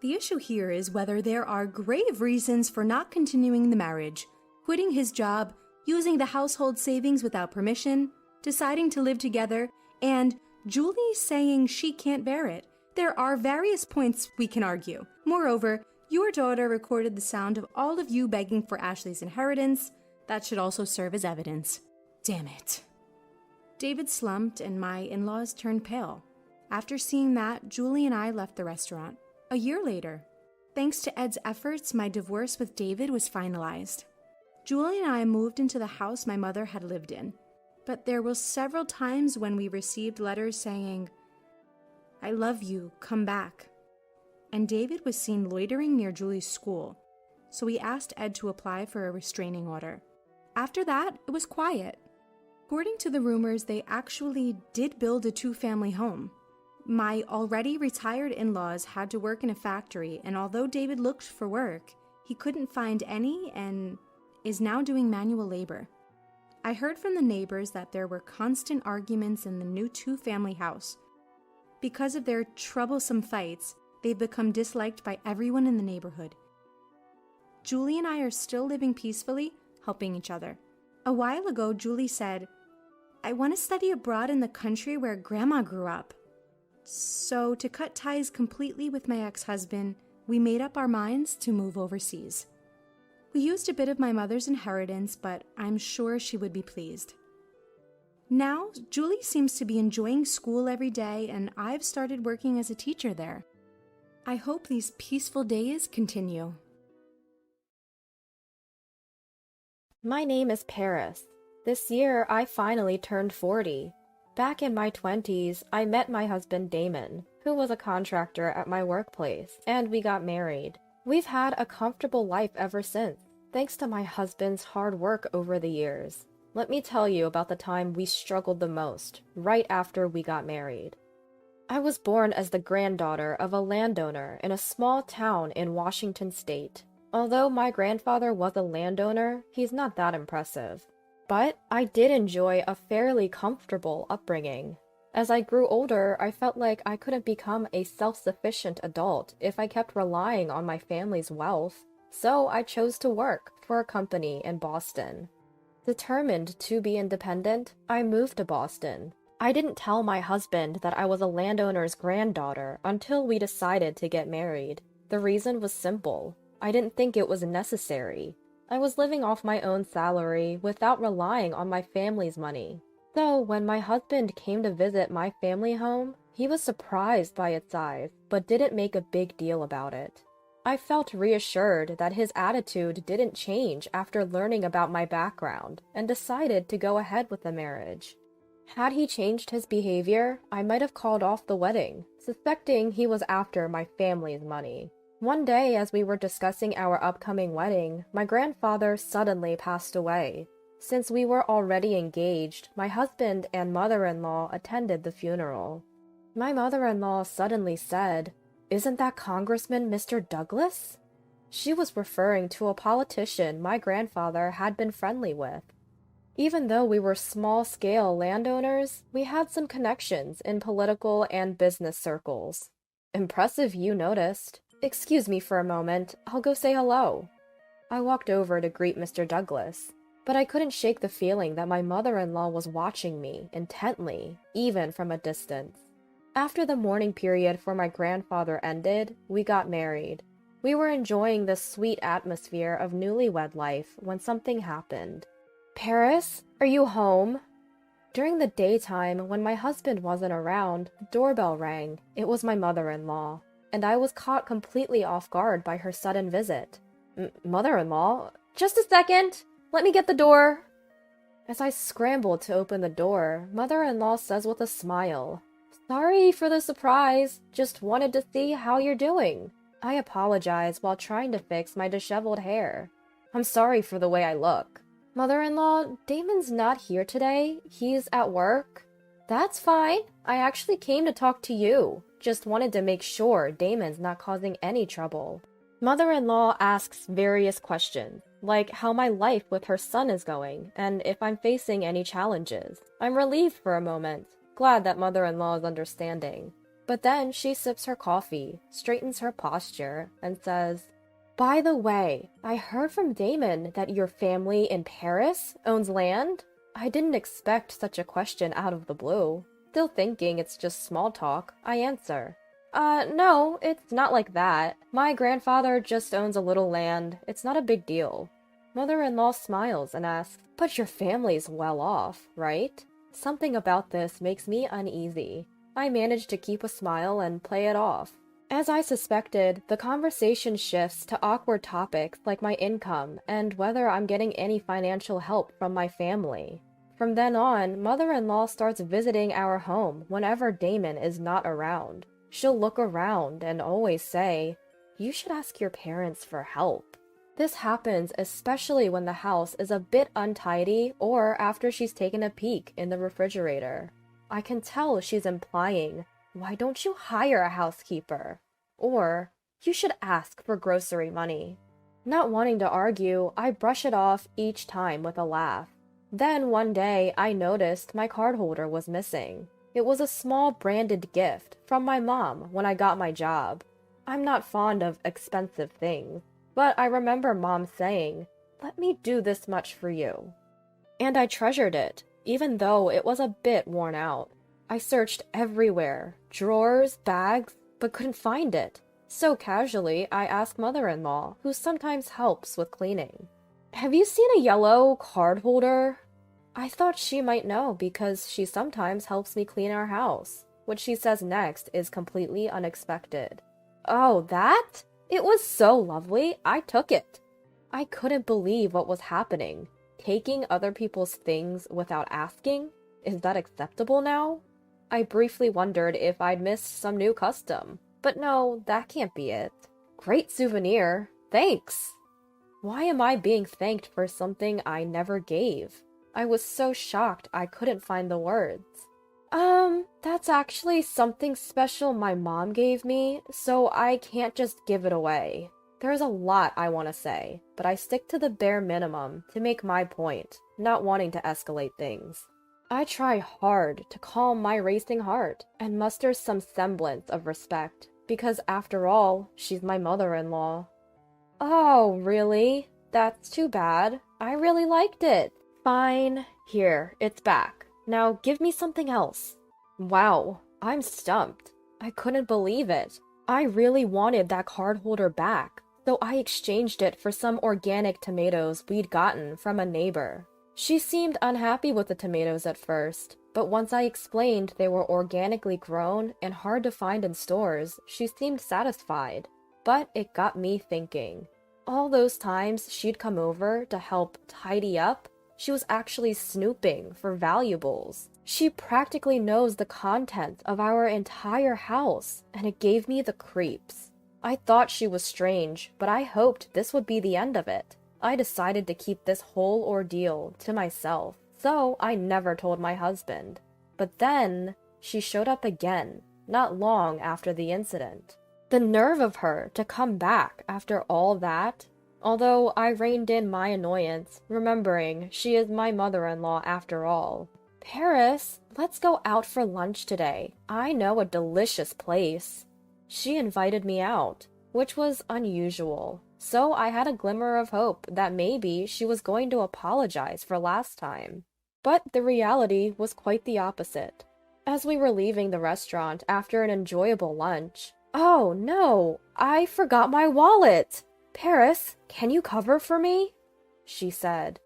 The issue here is whether there are grave reasons for not continuing the marriage, quitting his job, using the household savings without permission, deciding to live together, and Julie saying she can't bear it. There are various points we can argue. Moreover, your daughter recorded the sound of all of you begging for Ashley's inheritance. That should also serve as evidence. Damn it. David slumped and my in-laws turned pale. After seeing that, Julie and I left the restaurant. A year later, thanks to Ed's efforts, my divorce with David was finalized. Julie and I moved into the house my mother had lived in, but there were several times when we received letters saying, "I love you, come back." And David was seen loitering near Julie's school, so we asked Ed to apply for a restraining order. After that, it was quiet. According to the rumors, they actually did build a 2-family home. My already retired in-laws had to work in a factory, and although David looked for work, he couldn't find any and is now doing manual labor. I heard from the neighbors that there were constant arguments in the new 2-family house. Because of their troublesome fights, they've become disliked by everyone in the neighborhood. Julie and I are still living peacefully, helping each other. A while ago, Julie said, "I want to study abroad in the country where Grandma grew up." So, to cut ties completely with my ex-husband, we made up our minds to move overseas. We used a bit of my mother's inheritance, but I'm sure she would be pleased. Now, Julie seems to be enjoying school every day, and I've started working as a teacher there. I hope these peaceful days continue. My name is Paris. This year, I finally turned 40. Back in my 20s, I met my husband Damon, who was a contractor at my workplace, and we got married. We've had a comfortable life ever since, thanks to my husband's hard work over the years. Let me tell you about the time we struggled the most, right after we got married. I was born as the granddaughter of a landowner in a small town in Washington state. Although my grandfather was a landowner, he's not that impressive. But I did enjoy a fairly comfortable upbringing. As I grew older, I felt like I couldn't become a self-sufficient adult if I kept relying on my family's wealth, so I chose to work for a company in Boston. Determined to be independent, I moved to Boston. I didn't tell my husband that I was a landowner's granddaughter until we decided to get married. The reason was simple. I didn't think it was necessary. I was living off my own salary without relying on my family's money. So when my husband came to visit my family home, he was surprised by its size, but didn't make a big deal about it. I felt reassured that his attitude didn't change after learning about my background, and decided to go ahead with the marriage. Had he changed his behavior, I might have called off the wedding, suspecting he was after my family's money. One day, as we were discussing our upcoming wedding, my grandfather suddenly passed away. Since we were already engaged, my husband and mother-in-law attended the funeral. My mother-in-law suddenly said, "Isn't that Congressman Mr. Douglas?" She was referring to a politician my grandfather had been friendly with. Even though we were small-scale landowners, we had some connections in political and business circles. Impressive you noticed. Excuse me for a moment, I'll go say hello. I walked over to greet Mr. Douglas, but I couldn't shake the feeling that my mother-in-law was watching me intently, even from a distance. After the mourning period for my grandfather ended, we got married. We were enjoying the sweet atmosphere of newlywed life when something happened. "Paris, are you home?" During the daytime, when my husband wasn't around, the doorbell rang. It was my mother-in-law, and I was caught completely off guard by her sudden visit. Mother-in-law? Just a second! Let me get the door! As I scrambled to open the door, mother-in-law says with a smile, "Sorry for the surprise, just wanted to see how you're doing." I apologize while trying to fix my disheveled hair. "I'm sorry for the way I look." "Mother-in-law, Damon's not here today. He's at work." "That's fine. I actually came to talk to you. Just wanted to make sure Damon's not causing any trouble." Mother-in-law asks various questions, like how my life with her son is going, and if I'm facing any challenges. I'm relieved for a moment, glad that mother-in-law is understanding. But then she sips her coffee, straightens her posture, and says, "By the way, I heard from Damon that your family in Paris owns land?" I didn't expect such a question out of the blue. Still thinking it's just small talk, I answer, No, it's not like that. My grandfather just owns a little land. It's not a big deal." Mother-in-law smiles and asks, "But your family's well off, right?" Something about this makes me uneasy. I manage to keep a smile and play it off. As I suspected, the conversation shifts to awkward topics like my income and whether I'm getting any financial help from my family. From then on, mother-in-law starts visiting our home whenever Damon is not around. She'll look around and always say, "You should ask your parents for help." This happens especially when the house is a bit untidy or after she's taken a peek in the refrigerator. I can tell she's implying, "Why don't you hire a housekeeper?" Or, "You should ask for grocery money." Not wanting to argue, I brush it off each time with a laugh. Then one day, I noticed my card holder was missing. It was a small branded gift from my mom when I got my job. I'm not fond of expensive things, but I remember Mom saying, "Let me do this much for you." And I treasured it, even though it was a bit worn out. I searched everywhere, drawers, bags, but couldn't find it. So casually, I asked mother-in-law, who sometimes helps with cleaning, "Have you seen a yellow card holder?" I thought she might know because she sometimes helps me clean our house. What she says next is completely unexpected. "Oh, that? It was so lovely, I took it." I couldn't believe what was happening. Taking other people's things without asking? Is that acceptable now? I briefly wondered if I'd missed some new custom. But no, that can't be it. Great souvenir. Thanks! Why am I being thanked for something I never gave? I was so shocked I couldn't find the words. That's actually something special my mom gave me, so I can't just give it away. There's a lot I want to say, but I stick to the bare minimum to make my point, not wanting to escalate things. I try hard to calm my racing heart and muster some semblance of respect, because after all, she's my mother-in-law. "Oh, really? That's too bad. I really liked it." "Fine. Here, it's back. Now give me something else." Wow, I'm stumped. I couldn't believe it. I really wanted that card holder back, so I exchanged it for some organic tomatoes we'd gotten from a neighbor. She seemed unhappy with the tomatoes at first, but once I explained they were organically grown and hard to find in stores, she seemed satisfied. But it got me thinking. All those times she'd come over to help tidy up, she was actually snooping for valuables. She practically knows the contents of our entire house, and it gave me the creeps. I thought she was strange, but I hoped this would be the end of it. I decided to keep this whole ordeal to myself, so I never told my husband. But then, she showed up again, not long after the incident. The nerve of her to come back after all that. Although I reined in my annoyance, remembering she is my mother-in-law after all. "Paris, let's go out for lunch today. I know a delicious place." She invited me out, which was unusual, so I had a glimmer of hope that maybe she was going to apologize for last time. But the reality was quite the opposite. As we were leaving the restaurant after an enjoyable lunch, "Oh no, I forgot my wallet! Paris, can you cover for me?" she said.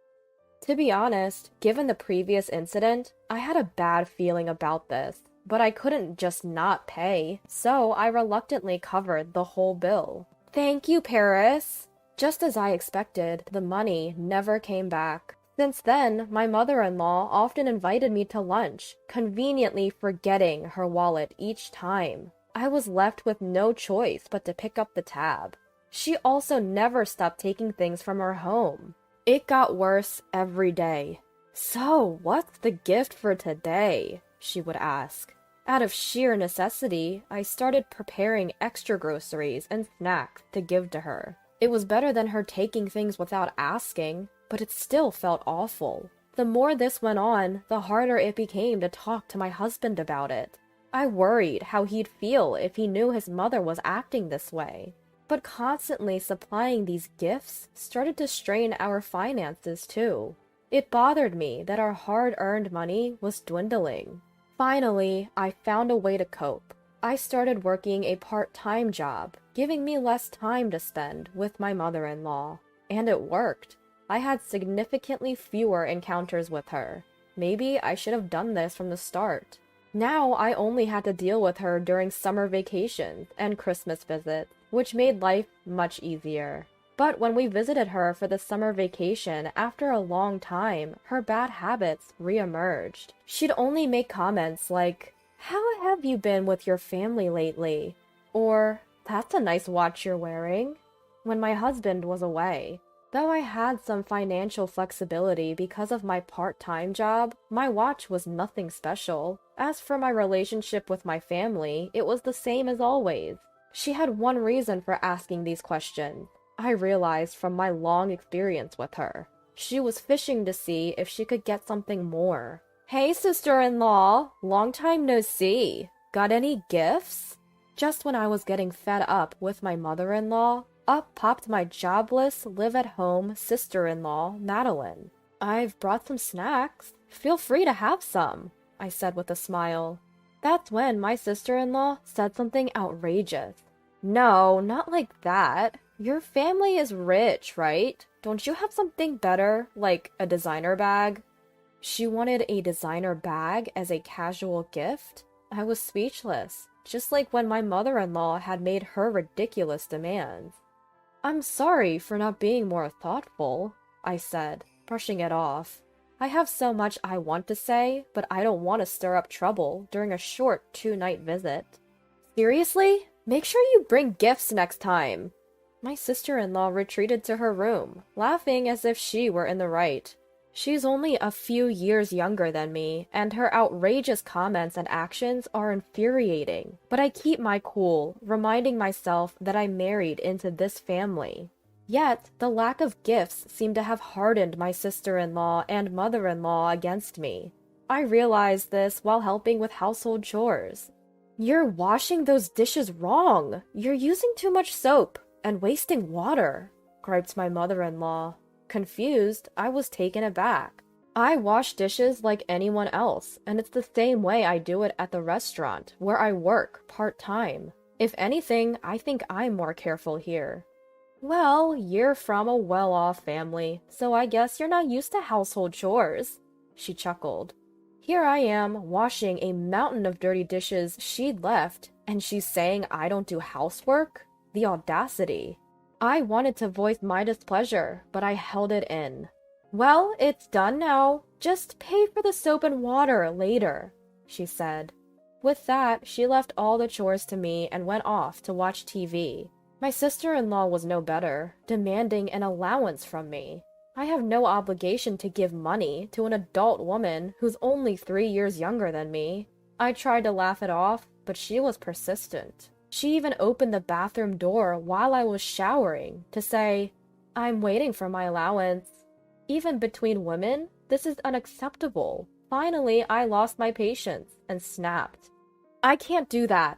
To be honest, given the previous incident, I had a bad feeling about this, but I couldn't just not pay, so I reluctantly covered the whole bill. "Thank you, Paris." Just as I expected, the money never came back. Since then, my mother-in-law often invited me to lunch, conveniently forgetting her wallet each time. I was left with no choice but to pick up the tab. She also never stopped taking things from her home. It got worse every day. "So, what's the gift for today?" she would ask. Out of sheer necessity, I started preparing extra groceries and snacks to give to her. It was better than her taking things without asking, but it still felt awful. The more this went on, the harder it became to talk to my husband about it. I worried how he'd feel if he knew his mother was acting this way. But constantly supplying these gifts started to strain our finances too. It bothered me that our hard-earned money was dwindling. Finally, I found a way to cope. I started working a part-time job, giving me less time to spend with my mother-in-law. And it worked. I had significantly fewer encounters with her. Maybe I should have done this from the start. Now I only had to deal with her during summer vacations and Christmas visits, which made life much easier. But when we visited her for the summer vacation, after a long time, her bad habits re-emerged. She'd only make comments like, "How have you been with your family lately?" Or, "That's a nice watch you're wearing," when my husband was away. Though I had some financial flexibility because of my part-time job, my watch was nothing special. As for my relationship with my family, it was the same as always. She had one reason for asking these questions. I realized from my long experience with her. She was fishing to see if she could get something more. "Hey, sister-in-law, long time no see. Got any gifts?" Just when I was getting fed up with my mother-in-law, up popped my jobless, live-at-home sister-in-law, Madeline. "I've brought some snacks. Feel free to have some," I said with a smile. That's when my sister-in-law said something outrageous. "No, not like that. Your family is rich, right? Don't you have something better, like a designer bag?" She wanted a designer bag as a casual gift? I was speechless, just like when my mother-in-law had made her ridiculous demands. "I'm sorry for not being more thoughtful," I said, brushing it off. I have so much I want to say, but I don't want to stir up trouble during a short 2-night visit. "Seriously? Make sure you bring gifts next time." My sister-in-law retreated to her room, laughing as if she were in the right. She's only a few years younger than me, and her outrageous comments and actions are infuriating. But I keep my cool, reminding myself that I married into this family. Yet, the lack of gifts seemed to have hardened my sister-in-law and mother-in-law against me. I realized this while helping with household chores. "You're washing those dishes wrong. You're using too much soap and wasting water," griped my mother-in-law. Confused, I was taken aback. I wash dishes like anyone else, and it's the same way I do it at the restaurant, where I work part-time. If anything, I think I'm more careful here. "Well, you're from a well-off family, so I guess you're not used to household chores," she chuckled. Here I am, washing a mountain of dirty dishes she'd left, and she's saying I don't do housework? The audacity. I wanted to voice my displeasure, but I held it in. "Well, it's done now. Just pay for the soap and water later," she said. With that, she left all the chores to me and went off to watch TV. My sister-in-law was no better, demanding an allowance from me. I have no obligation to give money to an adult woman who's only 3 years younger than me. I tried to laugh it off, but she was persistent. She even opened the bathroom door while I was showering to say, "I'm waiting for my allowance." Even between women, this is unacceptable. Finally, I lost my patience and snapped. "I can't do that."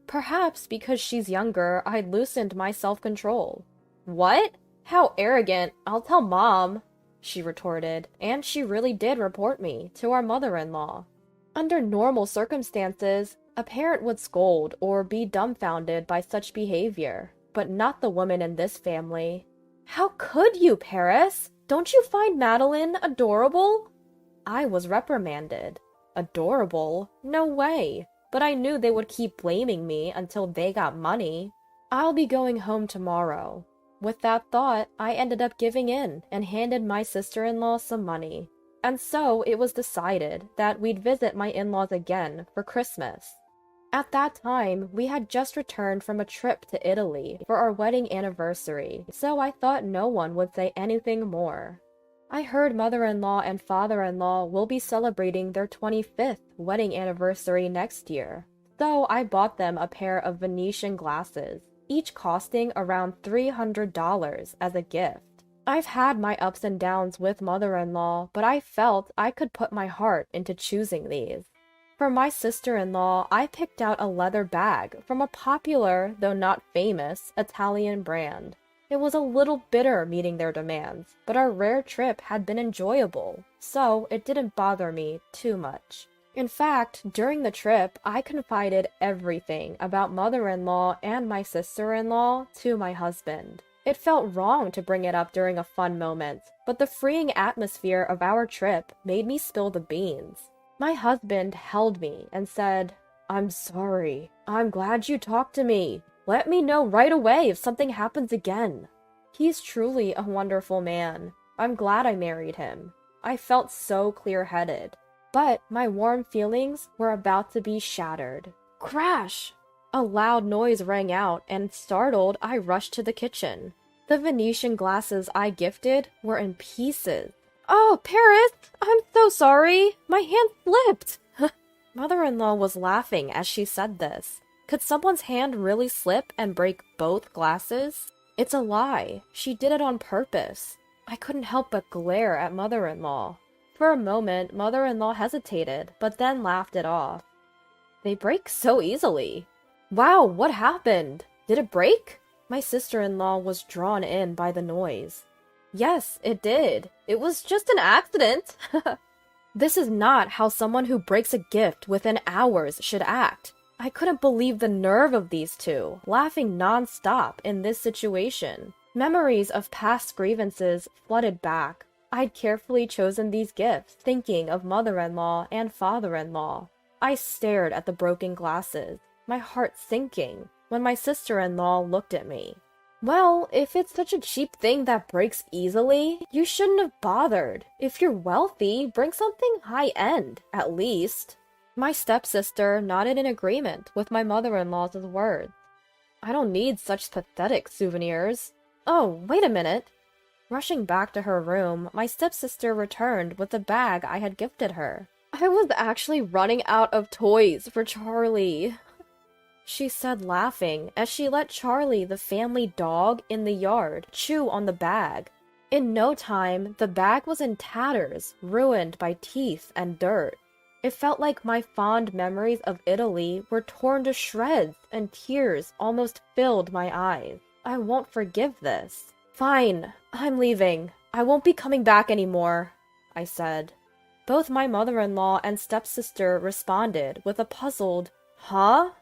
Perhaps because she's younger, I loosened my self-control. "What? How arrogant. I'll tell Mom," she retorted, and she really did report me to our mother-in-law. Under normal circumstances, a parent would scold or be dumbfounded by such behavior, but not the woman in this family. "How could you, Paris? Don't you find Madeline adorable?" I was reprimanded. Adorable? No way. But I knew they would keep blaming me until they got money. I'll be going home tomorrow. With that thought, I ended up giving in and handed my sister-in-law some money. And so it was decided that we'd visit my in-laws again for Christmas. At that time, we had just returned from a trip to Italy for our wedding anniversary, so I thought no one would say anything more. I heard mother-in-law and father-in-law will be celebrating their 25th wedding anniversary next year, so I bought them a pair of Venetian glasses, each costing around $300 as a gift. I've had my ups and downs with mother-in-law, but I felt I could put my heart into choosing these. For my sister-in-law, I picked out a leather bag from a popular, though not famous, Italian brand. It was a little bitter meeting their demands, but our rare trip had been enjoyable, so it didn't bother me too much. In fact, during the trip, I confided everything about mother-in-law and my sister-in-law to my husband. It felt wrong to bring it up during a fun moment, but the freeing atmosphere of our trip made me spill the beans. My husband held me and said, "I'm sorry. I'm glad you talked to me. Let me know right away if something happens again." He's truly a wonderful man. I'm glad I married him. I felt so clear-headed. But my warm feelings were about to be shattered. Crash! A loud noise rang out, and startled, I rushed to the kitchen. The Venetian glasses I gifted were in pieces. "Oh, Paris! I'm so sorry! My hand slipped!" Mother-in-law was laughing as she said this. Could someone's hand really slip and break both glasses? It's a lie. She did it on purpose. I couldn't help but glare at mother-in-law. For a moment, mother-in-law hesitated, but then laughed it off. "They break so easily." "Wow, what happened? Did it break?" My sister-in-law was drawn in by the noise. "Yes, it did. It was just an accident." This is not how someone who breaks a gift within hours should act. I couldn't believe the nerve of these two, laughing non-stop in this situation. Memories of past grievances flooded back. I'd carefully chosen these gifts, thinking of mother-in-law and father-in-law. I stared at the broken glasses, my heart sinking, when my sister-in-law looked at me. "Well, if it's such a cheap thing that breaks easily, you shouldn't have bothered. If you're wealthy, bring something high-end, at least." My stepsister nodded in agreement with my mother-in-law's words. "I don't need such pathetic souvenirs." "Oh, wait a minute." Rushing back to her room, my stepsister returned with the bag I had gifted her. "I was actually running out of toys for Charlie," she said, laughing as she let Charlie, the family dog in the yard, chew on the bag. In no time, the bag was in tatters, ruined by teeth and dirt. It felt like my fond memories of Italy were torn to shreds, and tears almost filled my eyes. I won't forgive this. "Fine, I'm leaving. I won't be coming back anymore," I said. Both my mother-in-law and stepsister responded with a puzzled, "Huh?"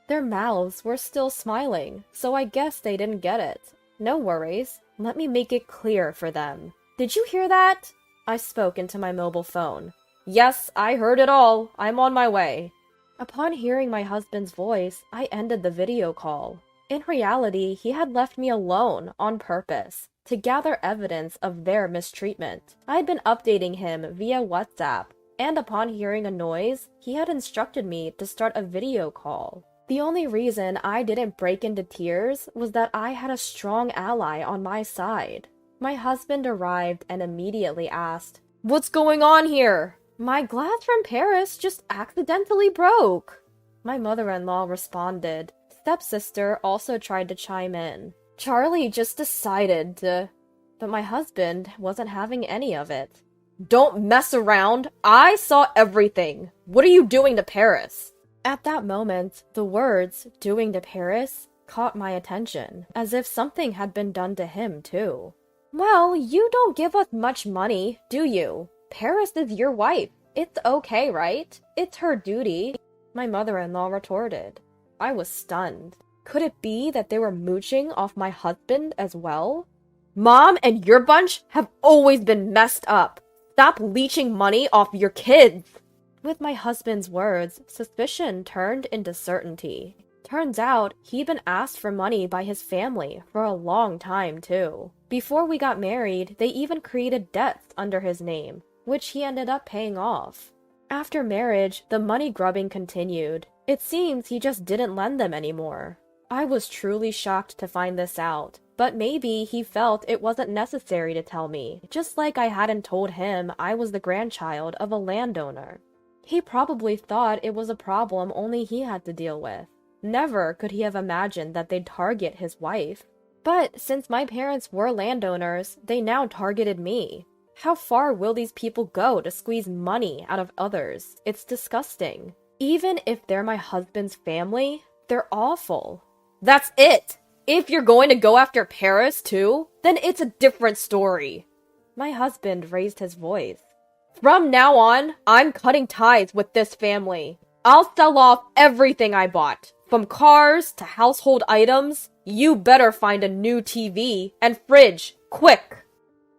Their mouths were still smiling, so I guess they didn't get it. No worries. Let me make it clear for them. "Did you hear that?" I spoke into my mobile phone. "Yes, I heard it all. I'm on my way." Upon hearing my husband's voice, I ended the video call. In reality, he had left me alone on purpose to gather evidence of their mistreatment. I had been updating him via WhatsApp, and upon hearing a noise, he had instructed me to start a video call. The only reason I didn't break into tears was that I had a strong ally on my side. My husband arrived and immediately asked, "What's going on here?" "My glass from Paris just accidentally broke," my mother-in-law responded. Stepsister also tried to chime in. "Charlie just decided to..." But my husband wasn't having any of it. "Don't mess around! I saw everything! What are you doing to Paris?" At that moment, the words, "doing to Paris," caught my attention, as if something had been done to him, too. "Well, you don't give us much money, do you? Paris is your wife. It's okay, right? It's her duty," my mother-in-law retorted. I was stunned. Could it be that they were mooching off my husband as well? "Mom and your bunch have always been messed up. Stop leeching money off your kids." With my husband's words, suspicion turned into certainty. Turns out, he'd been asked for money by his family for a long time, too. Before we got married, they even created debts under his name, which he ended up paying off. After marriage, the money grubbing continued. It seems he just didn't lend them anymore. I was truly shocked to find this out, but maybe he felt it wasn't necessary to tell me, just like I hadn't told him I was the grandchild of a landowner. He probably thought it was a problem only he had to deal with. Never could he have imagined that they'd target his wife. But since my parents were landowners, they now targeted me. How far will these people go to squeeze money out of others? It's disgusting. Even if they're my husband's family, they're awful. "That's it! If you're going to go after Paris, too, then it's a different story." My husband raised his voice. "From now on, I'm cutting ties with this family. I'll sell off everything I bought, from cars to household items. You better find a new TV and fridge, quick!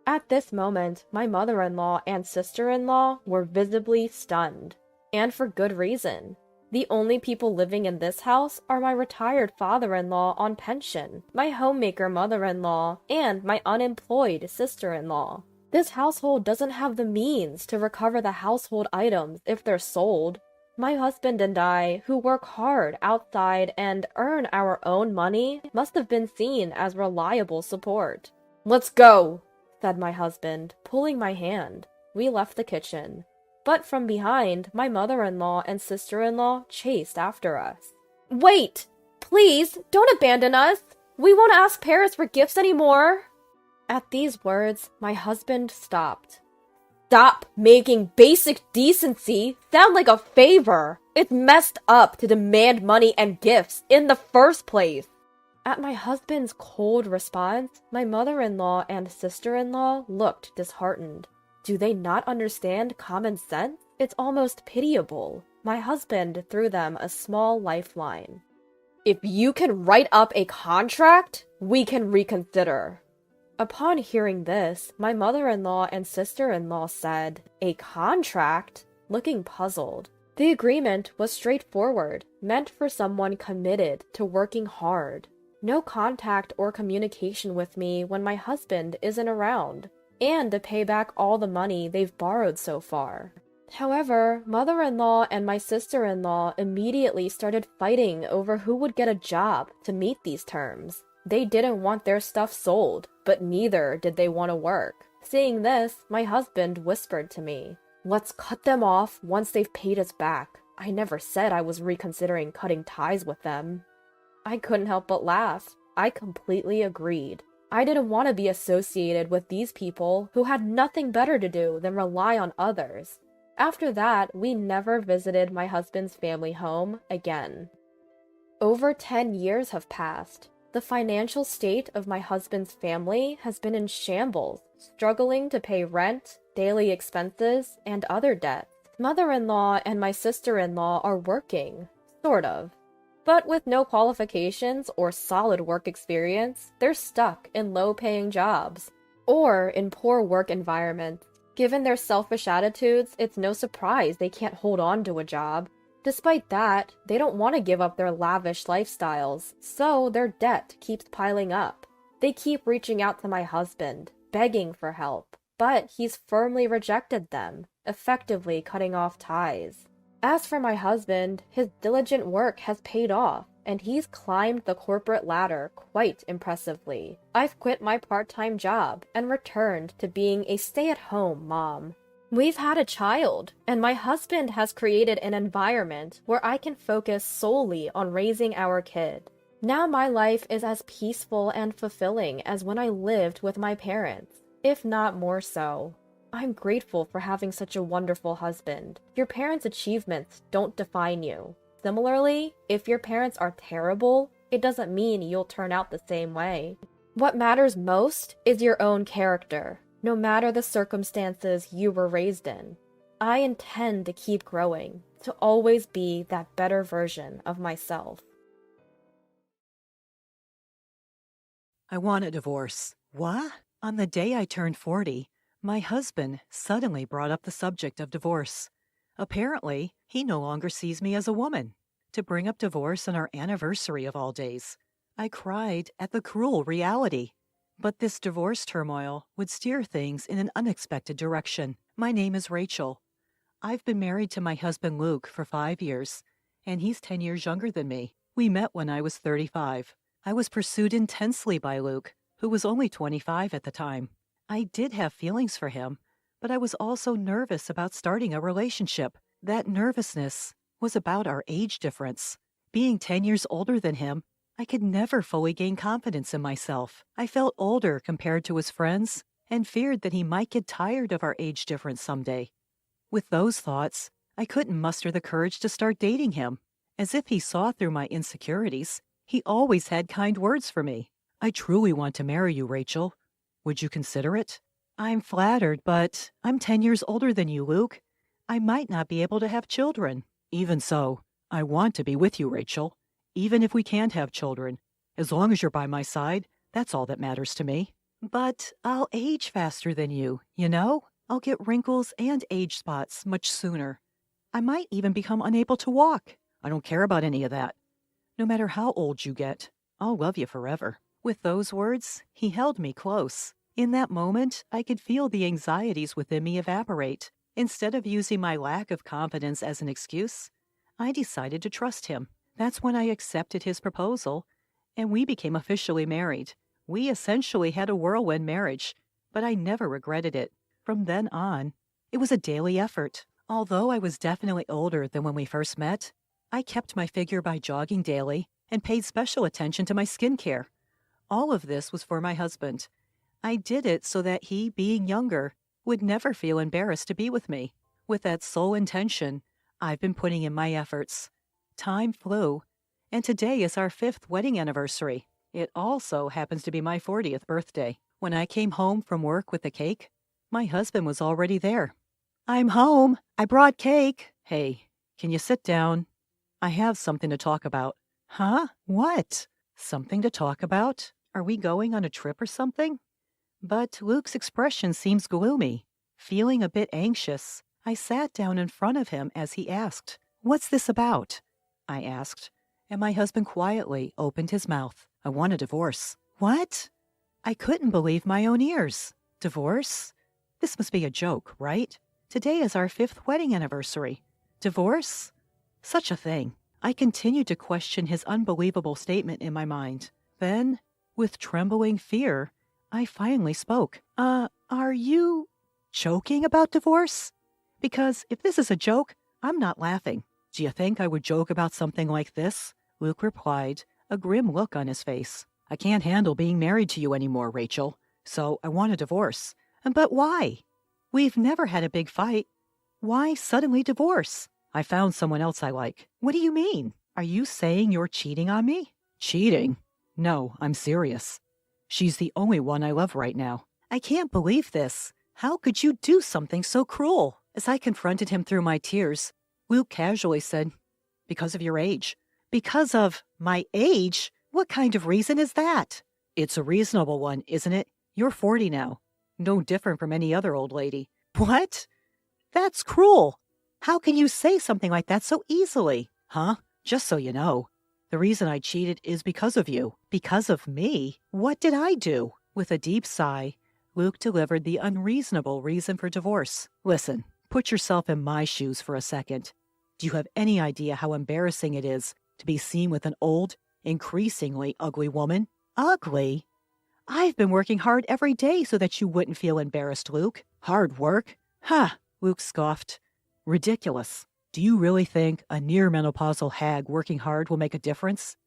At this moment, my mother-in-law and sister-in-law were visibly stunned. And for good reason. The only people living in this house are my retired father-in-law on pension, my homemaker mother-in-law, and my unemployed sister-in-law. This household doesn't have the means to recover the household items if they're sold. My husband and I, who work hard outside and earn our own money, must have been seen as reliable support. "Let's go," said my husband, pulling my hand. We left the kitchen. But from behind, my mother-in-law and sister-in-law chased after us. "Wait! Please, don't abandon us! We won't ask Paris for gifts anymore!" At these words, my husband stopped. "Stop making basic decency sound like a favor! It's messed up to demand money and gifts in the first place!" At my husband's cold response, my mother-in-law and sister-in-law looked disheartened. Do they not understand common sense? It's almost pitiable. My husband threw them a small lifeline. "If you can write up a contract, we can reconsider." Upon hearing this, my mother-in-law and sister-in-law said, "A contract?" looking puzzled. The agreement was straightforward, meant for someone committed to working hard. No contact or communication with me when my husband isn't around, and to pay back all the money they've borrowed so far. However, mother-in-law and my sister-in-law immediately started fighting over who would get a job to meet these terms. They didn't want their stuff sold, but neither did they want to work. Seeing this, my husband whispered to me, "Let's cut them off once they've paid us back. I never said I was reconsidering cutting ties with them." I couldn't help but laugh. I completely agreed. I didn't want to be associated with these people who had nothing better to do than rely on others. After that, we never visited my husband's family home again. Over 10 years have passed. The financial state of my husband's family has been in shambles, struggling to pay rent, daily expenses, and other debts. Mother-in-law and my sister-in-law are working, sort of. But with no qualifications or solid work experience, they're stuck in low-paying jobs, or in poor work environments. Given their selfish attitudes, it's no surprise they can't hold on to a job. Despite that, they don't want to give up their lavish lifestyles, so their debt keeps piling up. They keep reaching out to my husband, begging for help, but he's firmly rejected them, effectively cutting off ties. As for my husband, his diligent work has paid off, and he's climbed the corporate ladder quite impressively. I've quit my part-time job and returned to being a stay-at-home mom. We've had a child, and my husband has created an environment where I can focus solely on raising our kid. Now my life is as peaceful and fulfilling as when I lived with my parents, if not more so. I'm grateful for having such a wonderful husband. Your parents' achievements don't define you. Similarly, if your parents are terrible, it doesn't mean you'll turn out the same way. What matters most is your own character, no matter the circumstances you were raised in. I intend to keep growing, to always be that better version of myself. I want a divorce. What? On the day I turned 40, my husband suddenly brought up the subject of divorce. Apparently, he no longer sees me as a woman. To bring up divorce on our anniversary of all days. I cried at the cruel reality. But this divorce turmoil would steer things in an unexpected direction. My name is Rachel. I've been married to my husband Luke for 5 years, and he's 10 years younger than me. We met when I was 35. I was pursued intensely by Luke, who was only 25 at the time. I did have feelings for him, but I was also nervous about starting a relationship. That nervousness was about our age difference. Being 10 years older than him, I could never fully gain confidence in myself. I felt older compared to his friends and feared that he might get tired of our age difference someday. With those thoughts, I couldn't muster the courage to start dating him. As if he saw through my insecurities, he always had kind words for me. I truly want to marry you, Rachel. Would you consider it? I'm flattered, but I'm 10 years older than you, Luke. I might not be able to have children. Even so, I want to be with you, Rachel. Even if we can't have children, As long as you're by my side, that's all that matters to me. But I'll age faster than you, you know? I'll get wrinkles and age spots much sooner. I might even become unable to walk. I don't care about any of that. No matter how old you get, I'll love you forever." With those words, he held me close. In that moment, I could feel the anxieties within me evaporate. Instead of using my lack of confidence as an excuse, I decided to trust him. That's when I accepted his proposal, and we became officially married. We essentially had a whirlwind marriage, but I never regretted it. From then on, it was a daily effort. Although I was definitely older than when we first met, I kept my figure by jogging daily and paid special attention to my skincare. All of this was for my husband. I did it so that he, being younger, would never feel embarrassed to be with me. With that sole intention, I've been putting in my efforts. Time flew, and today is our 5th wedding anniversary. It also happens to be my 40th birthday. When I came home from work with the cake, my husband was already there. "I'm home. I brought cake." "Hey, can you sit down? I have something to talk about." "Huh? What?" "Something to talk about? Are we going on a trip or something?" But Luke's expression seems gloomy. Feeling a bit anxious, I sat down in front of him as he asked, "What's this about?" I asked, and my husband quietly opened his mouth. "I want a divorce." "What?" I couldn't believe my own ears. Divorce? This must be a joke, right? Today is our 5th wedding anniversary. Divorce? Such a thing. I continued to question his unbelievable statement in my mind. Then, with trembling fear, I finally spoke. Are you joking about divorce? Because if this is a joke, I'm not laughing." "Do you think I would joke about something like this?" Luke replied, a grim look on his face. "I can't handle being married to you anymore, Rachel, so I want a divorce." "But why? We've never had a big fight. Why suddenly divorce?" "I found someone else I like." "What do you mean? Are you saying you're cheating on me?" "Cheating? No, I'm serious. She's the only one I love right now." "I can't believe this. How could you do something so cruel?" As I confronted him through my tears, Luke casually said, "Because of your age." "Because of my age? What kind of reason is that?" "It's a reasonable one, isn't it? You're 40 now. No different from any other old lady." "What? That's cruel. How can you say something like that so easily?" "Huh? Just so you know, the reason I cheated is because of you." "Because of me? What did I do?" With a deep sigh, Luke delivered the unreasonable reason for divorce. "Listen, put yourself in my shoes for a second. Do you have any idea how embarrassing it is to be seen with an old, increasingly ugly woman?" "Ugly? I've been working hard every day so that you wouldn't feel embarrassed, Luke." "Hard work? Ha!" Luke scoffed. "Ridiculous. Do you really think a near-menopausal hag working hard will make a difference?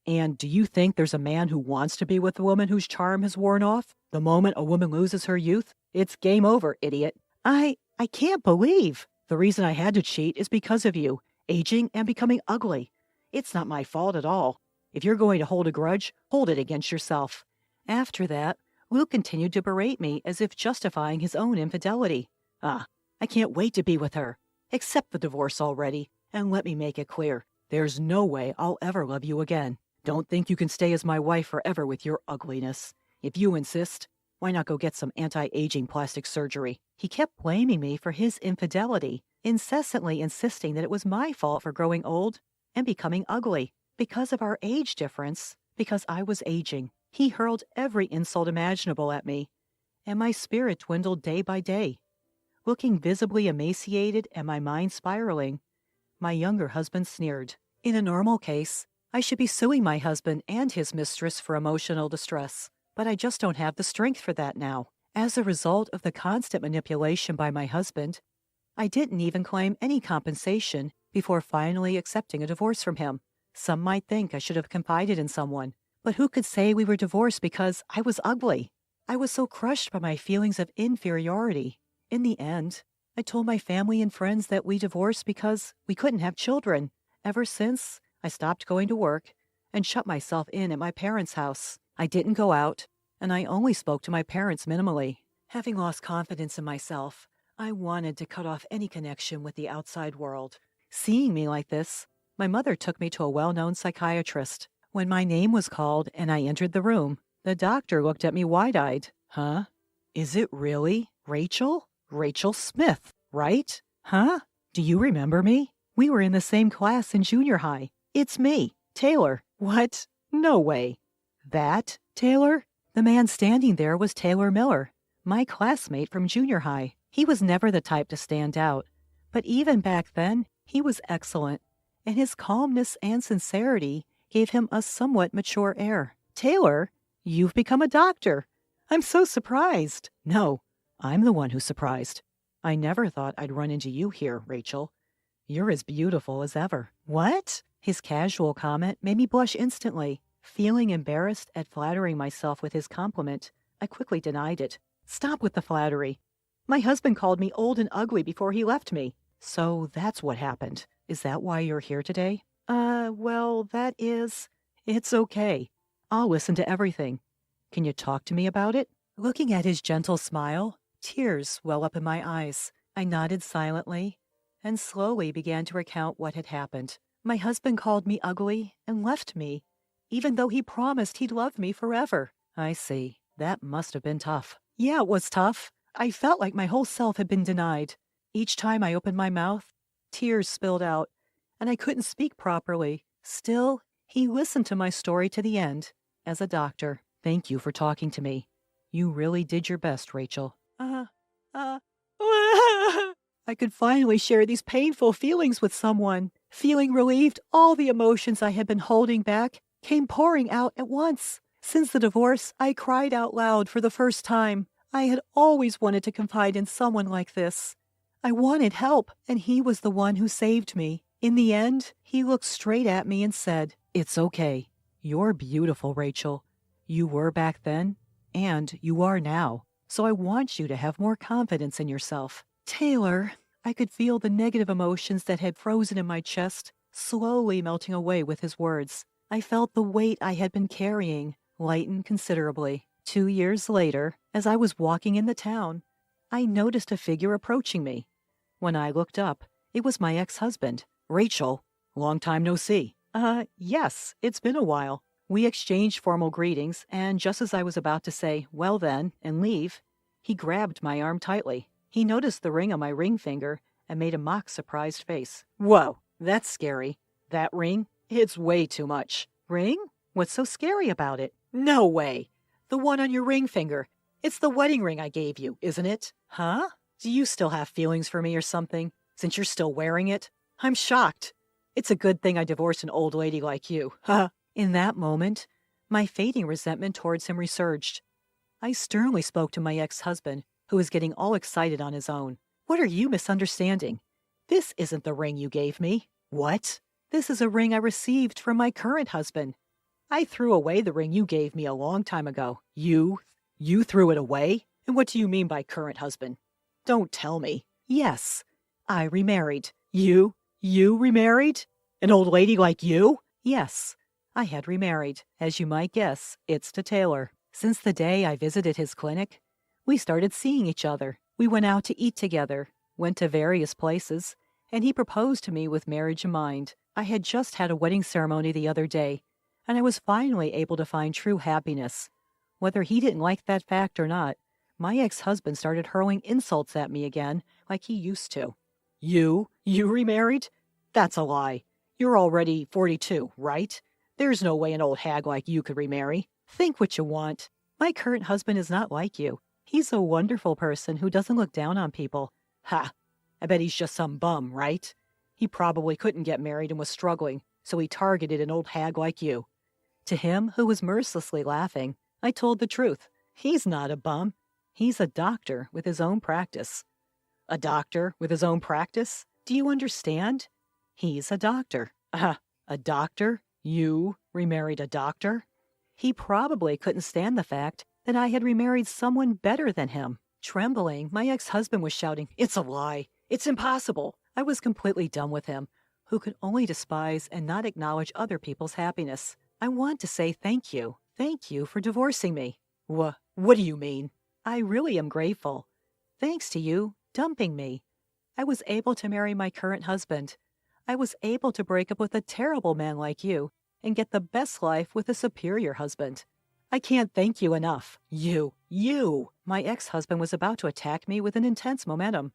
And do you think there's a man who wants to be with a woman whose charm has worn off? The moment a woman loses her youth, it's game over, idiot." I can't believe. The reason I had to cheat is because of you, aging and becoming ugly. It's not my fault at all. If you're going to hold a grudge, hold it against yourself." After that, Luke continued to berate me as if justifying his own infidelity. I can't wait to be with her. Accept the divorce already, and let me make it clear. There's no way I'll ever love you again. Don't think you can stay as my wife forever with your ugliness. If you insist, why not go get some anti-aging plastic surgery?" He kept blaming me for his infidelity, incessantly insisting that it was my fault for growing old and becoming ugly. Because of our age difference, because I was aging, he hurled every insult imaginable at me, and my spirit dwindled day by day. Looking visibly emaciated and my mind spiraling, my younger husband sneered. In a normal case, I should be suing my husband and his mistress for emotional distress, but I just don't have the strength for that now. As a result of the constant manipulation by my husband, I didn't even claim any compensation before finally accepting a divorce from him. Some might think I should have confided in someone, but who could say we were divorced because I was ugly? I was so crushed by my feelings of inferiority. In the end, I told my family and friends that we divorced because we couldn't have children. Ever since, I stopped going to work and shut myself in at my parents' house. I didn't go out, and I only spoke to my parents minimally. Having lost confidence in myself, I wanted to cut off any connection with the outside world. Seeing me like this, my mother took me to a well-known psychiatrist. When my name was called and I entered the room, the doctor looked at me wide-eyed. Huh? Is it really Rachel? Rachel Smith, right? Huh? Do you remember me? We were in the same class in junior high. It's me, Taylor. What? No way. That, Taylor? The man standing there was Taylor Miller, my classmate from junior high. He was never the type to stand out, but even back then, he was excellent, and his calmness and sincerity gave him a somewhat mature air. Taylor, you've become a doctor. I'm so surprised. No, I'm the one who's surprised. I never thought I'd run into you here, Rachel. You're as beautiful as ever. What? His casual comment made me blush instantly. Feeling embarrassed at flattering myself with his compliment, I quickly denied it. Stop with the flattery. My husband called me old and ugly before he left me. So that's what happened. Is that why you're here today? Well, that is... It's okay. I'll listen to everything. Can you talk to me about it? Looking at his gentle smile, tears well up in my eyes. I nodded silently and slowly began to recount what had happened. My husband called me ugly and left me, even though he promised he'd love me forever. I see. That must have been tough. Yeah, it was tough. I felt like my whole self had been denied. Each time I opened my mouth, tears spilled out, and I couldn't speak properly. Still, he listened to my story to the end. As a doctor, thank you for talking to me. You really did your best, Rachel. I could finally share these painful feelings with someone. Feeling relieved, all the emotions I had been holding back came pouring out at once. Since the divorce, I cried out loud for the first time. I had always wanted to confide in someone like this. I wanted help, and he was the one who saved me. In the end, he looked straight at me and said, "It's okay. You're beautiful, Rachel. You were back then, and you are now. So I want you to have more confidence in yourself." Taylor, I could feel the negative emotions that had frozen in my chest slowly melting away with his words. I felt the weight I had been carrying lighten considerably. 2 years later, as I was walking in the town, I noticed a figure approaching me. When I looked up, it was my ex-husband. "Rachel, long time no see." Yes, it's been a while." We exchanged formal greetings, and just as I was about to say, "Well then," and leave, he grabbed my arm tightly. He noticed the ring on my ring finger and made a mock surprised face. "Whoa, that's scary. That ring? It's way too much." "Ring? What's so scary about it?" "No way. The one on your ring finger. It's the wedding ring I gave you, isn't it?" "Huh? Do you still have feelings for me or something, since you're still wearing it? I'm shocked. It's a good thing I divorced an old lady like you." In that moment, my fading resentment towards him resurged. I sternly spoke to my ex-husband, who was getting all excited on his own. "What are you misunderstanding? This isn't the ring you gave me." "What?" "This is a ring I received from my current husband. I threw away the ring you gave me a long time ago." You threw it away? And what do you mean by current husband? Don't tell me." "Yes, I remarried." You remarried? An old lady like you?" "Yes, I had remarried. As you might guess, it's to Taylor. Since the day I visited his clinic, we started seeing each other. We went out to eat together, went to various places, and he proposed to me with marriage in mind. I had just had a wedding ceremony the other day, and I was finally able to find true happiness. Whether he didn't like that fact or not, my ex-husband started hurling insults at me again like he used to. You remarried? That's a lie. You're already 42, right? There's no way an old hag like you could remarry. Think what you want. My current husband is not like you. He's a wonderful person who doesn't look down on people." "Ha! I bet he's just some bum, right? He probably couldn't get married and was struggling, so he targeted an old hag like you." To him, who was mercilessly laughing, I told the truth. He's not a bum. He's a doctor with his own practice. A doctor with his own practice? Do you understand? He's a doctor. A doctor? You remarried a doctor? He probably couldn't stand the fact that I had remarried someone better than him. Trembling, my ex-husband was shouting, "It's a lie. It's impossible." I was completely done with him, who could only despise and not acknowledge other people's happiness. I want to say thank you. Thank you for divorcing me. What do you mean? I really am grateful. Thanks to you dumping me, I was able to marry my current husband. I was able to break up with a terrible man like you and get the best life with a superior husband. I can't thank you enough. You! My ex-husband was about to attack me with an intense momentum.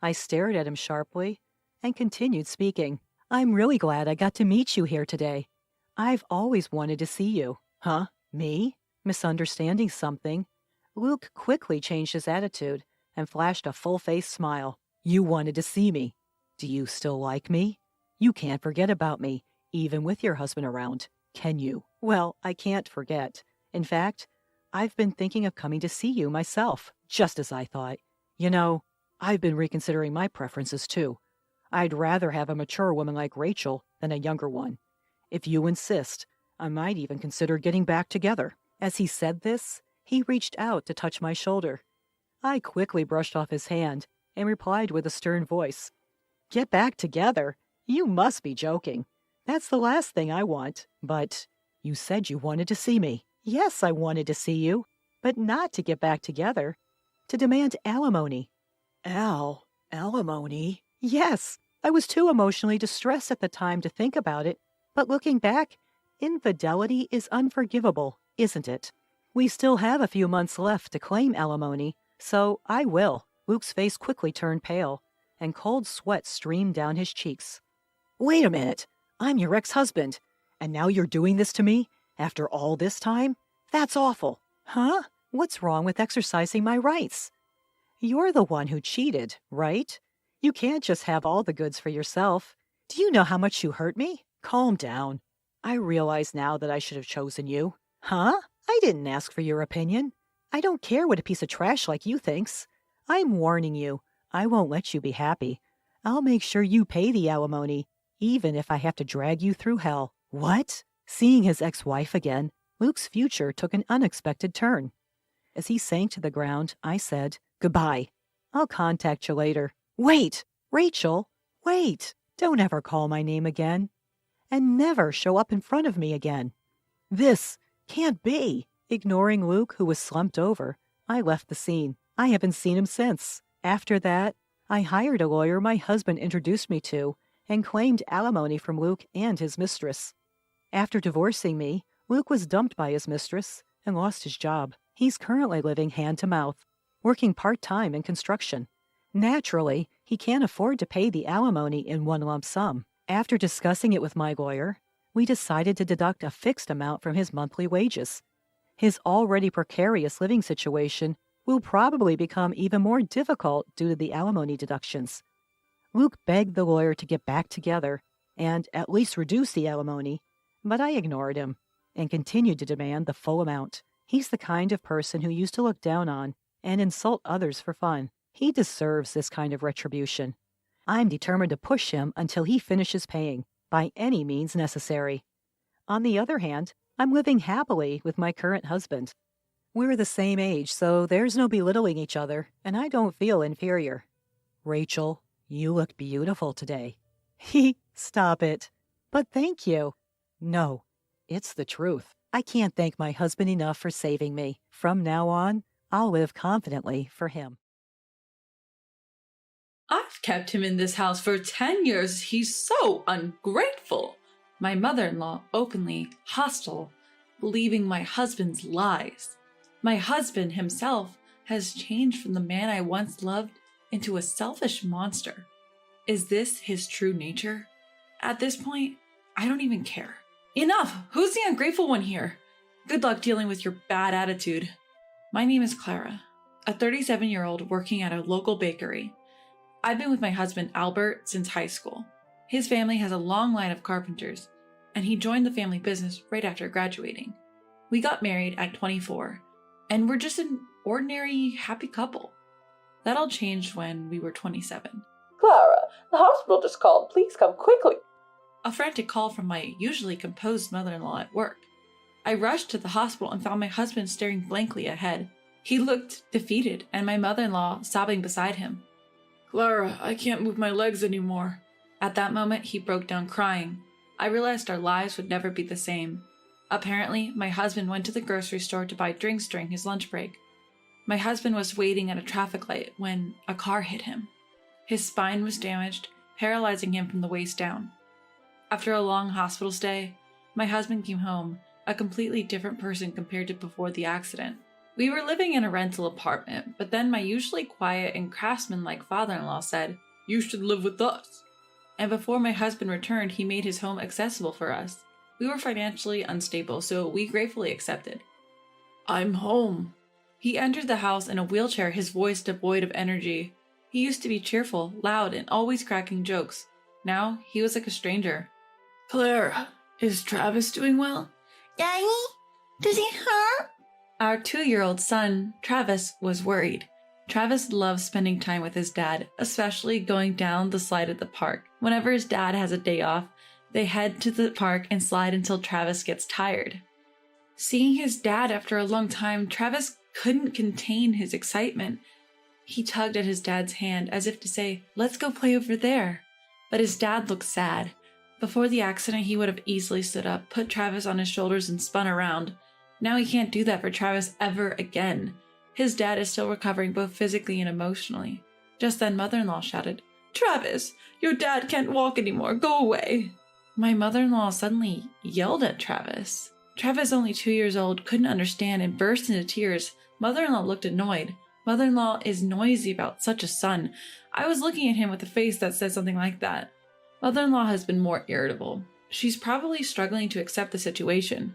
I stared at him sharply and continued speaking. I'm really glad I got to meet you here today. I've always wanted to see you. Huh? Me? Misunderstanding something. Luke quickly changed his attitude and flashed a full-faced smile. You wanted to see me. Do you still like me? You can't forget about me, even with your husband around, can you? Well, I can't forget. In fact, I've been thinking of coming to see you myself, just as I thought. You know, I've been reconsidering my preferences too. I'd rather have a mature woman like Rachel than a younger one. If you insist, I might even consider getting back together. As he said this, he reached out to touch my shoulder. I quickly brushed off his hand and replied with a stern voice, Get back together? You must be joking. That's the last thing I want. But you said you wanted to see me. Yes, I wanted to see you, but not to get back together. To demand alimony. Alimony? Yes, I was too emotionally distressed at the time to think about it. But looking back, infidelity is unforgivable, isn't it? We still have a few months left to claim alimony, so I will. Luke's face quickly turned pale, and cold sweat streamed down his cheeks. Wait a minute. I'm your ex-husband, and now you're doing this to me? After all this time? That's awful. Huh? What's wrong with exercising my rights? You're the one who cheated, right? You can't just have all the goods for yourself. Do you know how much you hurt me? Calm down. I realize now that I should have chosen you. Huh? I didn't ask for your opinion. I don't care what a piece of trash like you thinks. I'm warning you. I won't let you be happy. I'll make sure you pay the alimony, even if I have to drag you through hell. What? Seeing his ex-wife again, Luke's future took an unexpected turn. As he sank to the ground, I said, Goodbye. I'll contact you later. Wait! Rachel! Wait! Don't ever call my name again. And never show up in front of me again. This can't be. Ignoring Luke, who was slumped over, I left the scene. I haven't seen him since. After that, I hired a lawyer my husband introduced me to and claimed alimony from Luke and his mistress. After divorcing me, Luke was dumped by his mistress and lost his job. He's currently living hand to mouth, working part-time in construction. Naturally, he can't afford to pay the alimony in one lump sum. After discussing it with my lawyer, we decided to deduct a fixed amount from his monthly wages. His already precarious living situation will probably become even more difficult due to the alimony deductions. Luke begged the lawyer to get back together and at least reduce the alimony, but I ignored him and continued to demand the full amount. He's the kind of person who used to look down on and insult others for fun. He deserves this kind of retribution. I'm determined to push him until he finishes paying, by any means necessary. On the other hand, I'm living happily with my current husband. We're the same age, so there's no belittling each other, and I don't feel inferior. Rachel, you look beautiful today. Stop it. But thank you. No, it's the truth. I can't thank my husband enough for saving me. From now on, I'll live confidently for him. I've kept him in this house for 10 years. He's so ungrateful. My mother-in-law openly hostile, believing my husband's lies. My husband himself has changed from the man I once loved into a selfish monster. Is this his true nature? At this point, I don't even care. Enough! Who's the ungrateful one here? Good luck dealing with your bad attitude. My name is Clara, a 37-year-old working at a local bakery. I've been with my husband Albert since high school. His family has a long line of carpenters, and he joined the family business right after graduating. We got married at 24, and we're just an ordinary, happy couple. That all changed when we were 27. Clara, the hospital just called. Please come quickly. A frantic call from my usually composed mother-in-law at work. I rushed to the hospital and found my husband staring blankly ahead. He looked defeated, and my mother-in-law sobbing beside him. Clara, I can't move my legs anymore. At that moment, he broke down crying. I realized our lives would never be the same. Apparently, my husband went to the grocery store to buy drinks during his lunch break. My husband was waiting at a traffic light when a car hit him. His spine was damaged, paralyzing him from the waist down. After a long hospital stay, my husband came home, a completely different person compared to before the accident. We were living in a rental apartment, but then my usually quiet and craftsman-like father-in-law said, "You should live with us." And before my husband returned, he made his home accessible for us. We were financially unstable, so we gratefully accepted. "I'm home." He entered the house in a wheelchair, his voice devoid of energy. He used to be cheerful, loud, and always cracking jokes. Now, he was like a stranger. "Clara, is Travis doing well?" Daddy? Does he hurt? Our 2-year-old son, Travis, was worried. Travis loves spending time with his dad, especially going down the slide at the park. Whenever his dad has a day off, they head to the park and slide until Travis gets tired. Seeing his dad after a long time, Travis couldn't contain his excitement. He tugged at his dad's hand as if to say, "Let's go play over there." But his dad looked sad. Before the accident, he would have easily stood up, put Travis on his shoulders, and spun around. Now he can't do that for Travis ever again. His dad is still recovering both physically and emotionally. Just then, mother-in-law shouted, "Travis, your dad can't walk anymore. Go away." My mother-in-law suddenly yelled at Travis. Travis, only 2 years old, couldn't understand and burst into tears. Mother-in-law looked annoyed. Mother-in-law is noisy about such a son. I was looking at him with a face that said something like that. Mother-in-law has been more irritable. She's probably struggling to accept the situation.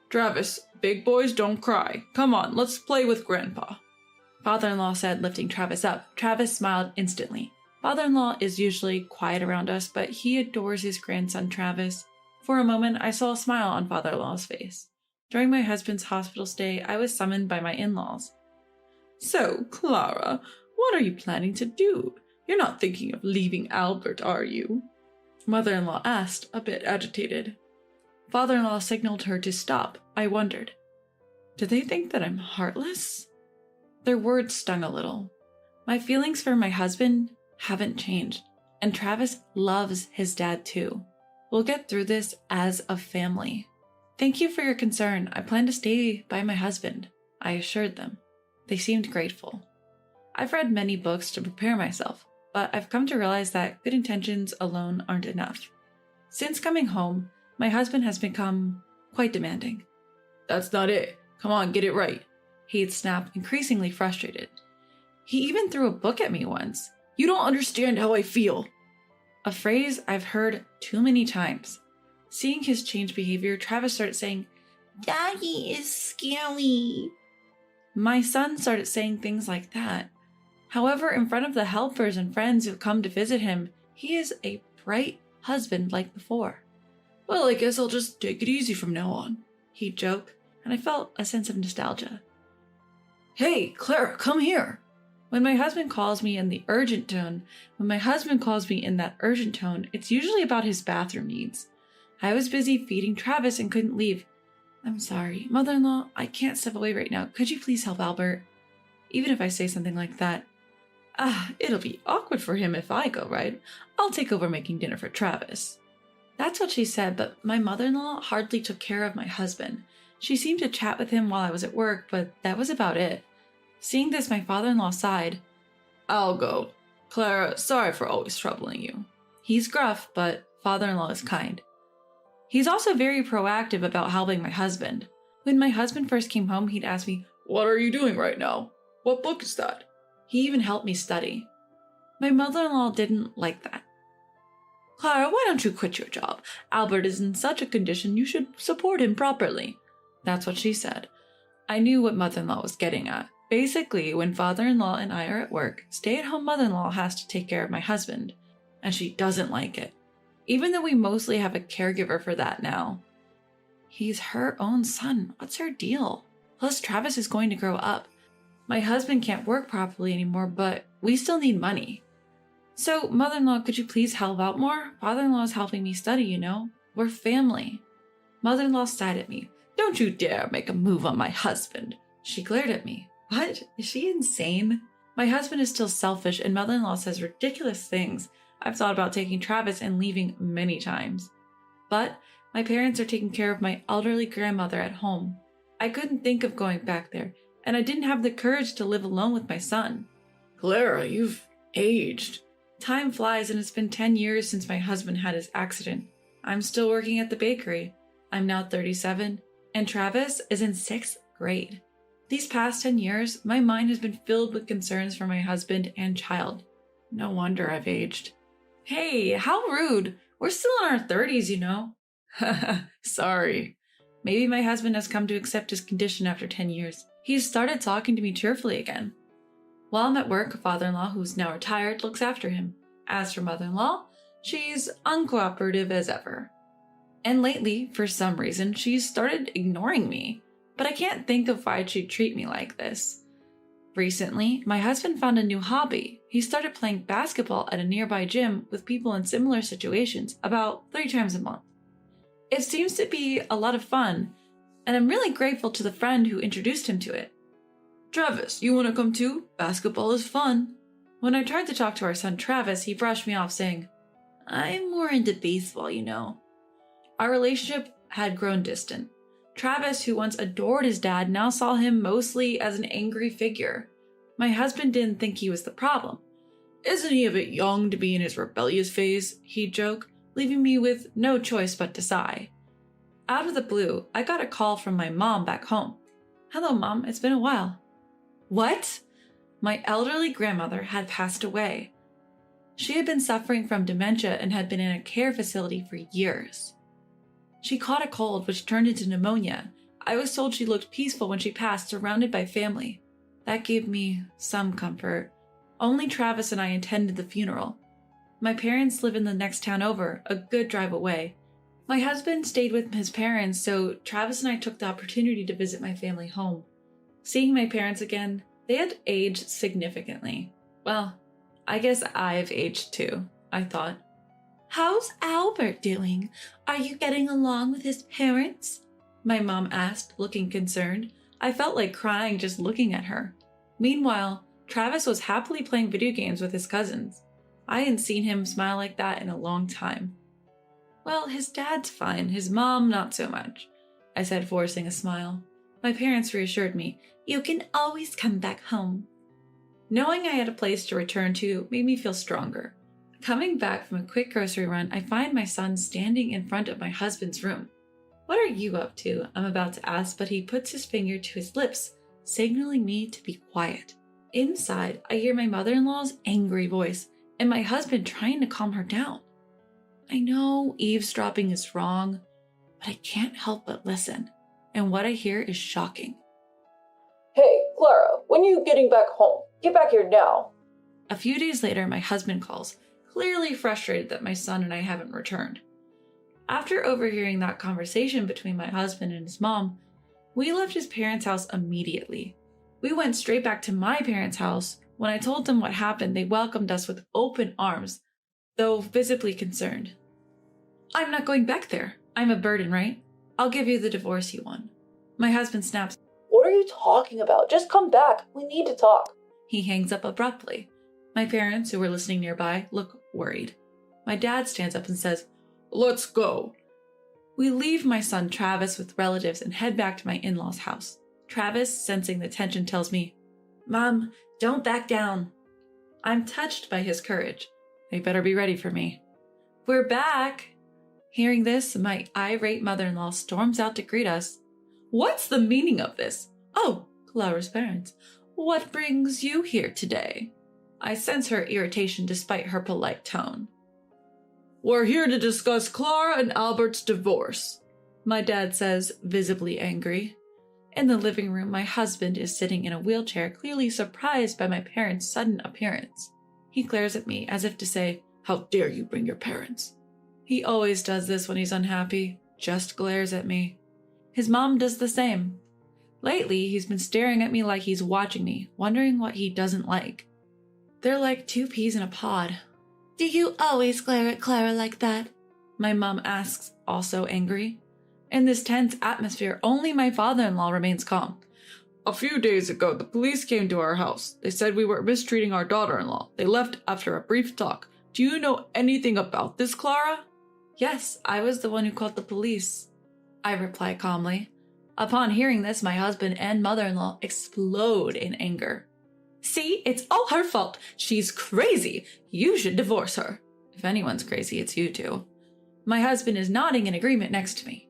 "Travis, big boys don't cry. Come on, let's play with Grandpa," father-in-law said, lifting Travis up. Travis smiled instantly. Father-in-law is usually quiet around us, but he adores his grandson Travis. For a moment, I saw a smile on father-in-law's face. During my husband's hospital stay, I was summoned by my in-laws. "So, Clara, what are you planning to do? You're not thinking of leaving Albert, are you?" Mother-in-law asked, a bit agitated. Father-in-law signaled her to stop. I wondered, do they think that I'm heartless? Their words stung a little. My feelings for my husband haven't changed, and Travis loves his dad too. We'll get through this as a family. "Thank you for your concern. I plan to stay by my husband," I assured them. They seemed grateful. I've read many books to prepare myself, but I've come to realize that good intentions alone aren't enough. Since coming home, my husband has become quite demanding. "That's not it. Come on, get it right," he'd snap, increasingly frustrated. He even threw a book at me once. "You don't understand how I feel." A phrase I've heard too many times. Seeing his changed behavior, Travis started saying, "Daddy is scary." My son started saying things like that. However, in front of the helpers and friends who come to visit him, he is a bright husband like before. "Well, I guess I'll just take it easy from now on," he'd joke, and I felt a sense of nostalgia. "Hey, Clara, come here." When my husband calls me in that urgent tone, it's usually about his bathroom needs. I was busy feeding Travis and couldn't leave. "I'm sorry, mother-in-law, I can't step away right now. Could you please help Albert?" Even if I say something like that, it'll be awkward for him if I go, right? I'll take over making dinner for Travis. That's what she said, but my mother-in-law hardly took care of my husband. She seemed to chat with him while I was at work, but that was about it. Seeing this, my father-in-law sighed. "I'll go. Clara, sorry for always troubling you." He's gruff, but father-in-law is kind. He's also very proactive about helping my husband. When my husband first came home, he'd ask me, "What are you doing right now? What book is that?" He even helped me study. My mother-in-law didn't like that. "Clara, why don't you quit your job? Albert is in such a condition, you should support him properly." That's what she said. I knew what mother-in-law was getting at. Basically, when father-in-law and I are at work, stay-at-home mother-in-law has to take care of my husband, and she doesn't like it. Even though we mostly have a caregiver for that now. He's her own son. What's her deal? Plus, Travis is going to grow up. My husband can't work properly anymore, but we still need money. "So, mother-in-law, could you please help out more? Father-in-law is helping me study, you know. We're family." Mother-in-law sighed at me. "Don't you dare make a move on my husband." She glared at me. What? Is she insane? My husband is still selfish, and mother-in-law says ridiculous things. I've thought about taking Travis and leaving many times. But my parents are taking care of my elderly grandmother at home. I couldn't think of going back there, and I didn't have the courage to live alone with my son. "Clara, you've aged." Time flies, and it's been 10 years since my husband had his accident. I'm still working at the bakery. I'm now 37, and Travis is in 6th grade. These past 10 years, my mind has been filled with concerns for my husband and child. No wonder I've aged. Hey, how rude. We're still in our 30s, you know. Sorry. Maybe my husband has come to accept his condition after 10 years. He's started talking to me cheerfully again. While I'm at work, father-in-law, who's now retired, looks after him. As for mother-in-law, she's uncooperative as ever. And lately, for some reason, she's started ignoring me. But I can't think of why she'd treat me like this. Recently, my husband found a new hobby. He started playing basketball at a nearby gym with people in similar situations about 3 times a month. It seems to be a lot of fun, and I'm really grateful to the friend who introduced him to it. Travis, you want to come too? Basketball is fun. When I tried to talk to our son Travis, he brushed me off saying, I'm more into baseball, you know. Our relationship had grown distant. Travis, who once adored his dad, now saw him mostly as an angry figure. My husband didn't think he was the problem. Isn't he a bit young to be in his rebellious phase? He'd joke, leaving me with no choice but to sigh. Out of the blue, I got a call from my mom back home. Hello, Mom, it's been a while. What? My elderly grandmother had passed away. She had been suffering from dementia and had been in a care facility for years. She caught a cold, which turned into pneumonia. I was told she looked peaceful when she passed, surrounded by family. That gave me some comfort. Only Travis and I attended the funeral. My parents live in the next town over, a good drive away. My husband stayed with his parents, so Travis and I took the opportunity to visit my family home. Seeing my parents again, they had aged significantly. Well, I guess I've aged too, I thought. How's Albert doing? Are you getting along with his parents? My mom asked, looking concerned. I felt like crying just looking at her. Meanwhile, Travis was happily playing video games with his cousins. I hadn't seen him smile like that in a long time. Well, his dad's fine, his mom not so much, I said, forcing a smile. My parents reassured me, you can always come back home. Knowing I had a place to return to made me feel stronger. Coming back from a quick grocery run, I find my son standing in front of my husband's room. What are you up to? I'm about to ask, but he puts his finger to his lips, signaling me to be quiet. Inside, I hear my mother-in-law's angry voice and my husband trying to calm her down. I know eavesdropping is wrong, but I can't help but listen, and what I hear is shocking. Hey, Clara, when are you getting back home? Get back here now. A few days later, my husband calls, clearly frustrated that my son and I haven't returned. After overhearing that conversation between my husband and his mom, we left his parents' house immediately. We went straight back to my parents' house. When I told them what happened, they welcomed us with open arms, though visibly concerned. I'm not going back there. I'm a burden, right? I'll give you the divorce you want. My husband snaps. What are you talking about? Just come back. We need to talk. He hangs up abruptly. My parents, who were listening nearby, look worried. My dad stands up and says, Let's go. We leave my son Travis with relatives and head back to my in-laws' house. Travis, sensing the tension, tells me, Mom, don't back down. I'm touched by his courage. They better be ready for me. We're back. Hearing this, my irate mother-in-law storms out to greet us. What's the meaning of this? Oh, Clara's parents. What brings you here today? I sense her irritation despite her polite tone. We're here to discuss Clara and Albert's divorce, my dad says, visibly angry. In the living room, my husband is sitting in a wheelchair, clearly surprised by my parents' sudden appearance. He glares at me as if to say, How dare you bring your parents? He always does this when he's unhappy, just glares at me. His mom does the same. Lately, he's been staring at me like he's watching me, wondering what he doesn't like. They're like 2 peas in a pod. Do you always glare at Clara like that? My mom asks, also angry. In this tense atmosphere, only my father-in-law remains calm. A few days ago, the police came to our house. They said we were mistreating our daughter-in-law. They left after a brief talk. Do you know anything about this, Clara? Yes, I was the one who called the police, I reply calmly. Upon hearing this, my husband and mother-in-law explode in anger. See, it's all her fault. She's crazy. You should divorce her. If anyone's crazy, it's you two. My husband is nodding in agreement next to me.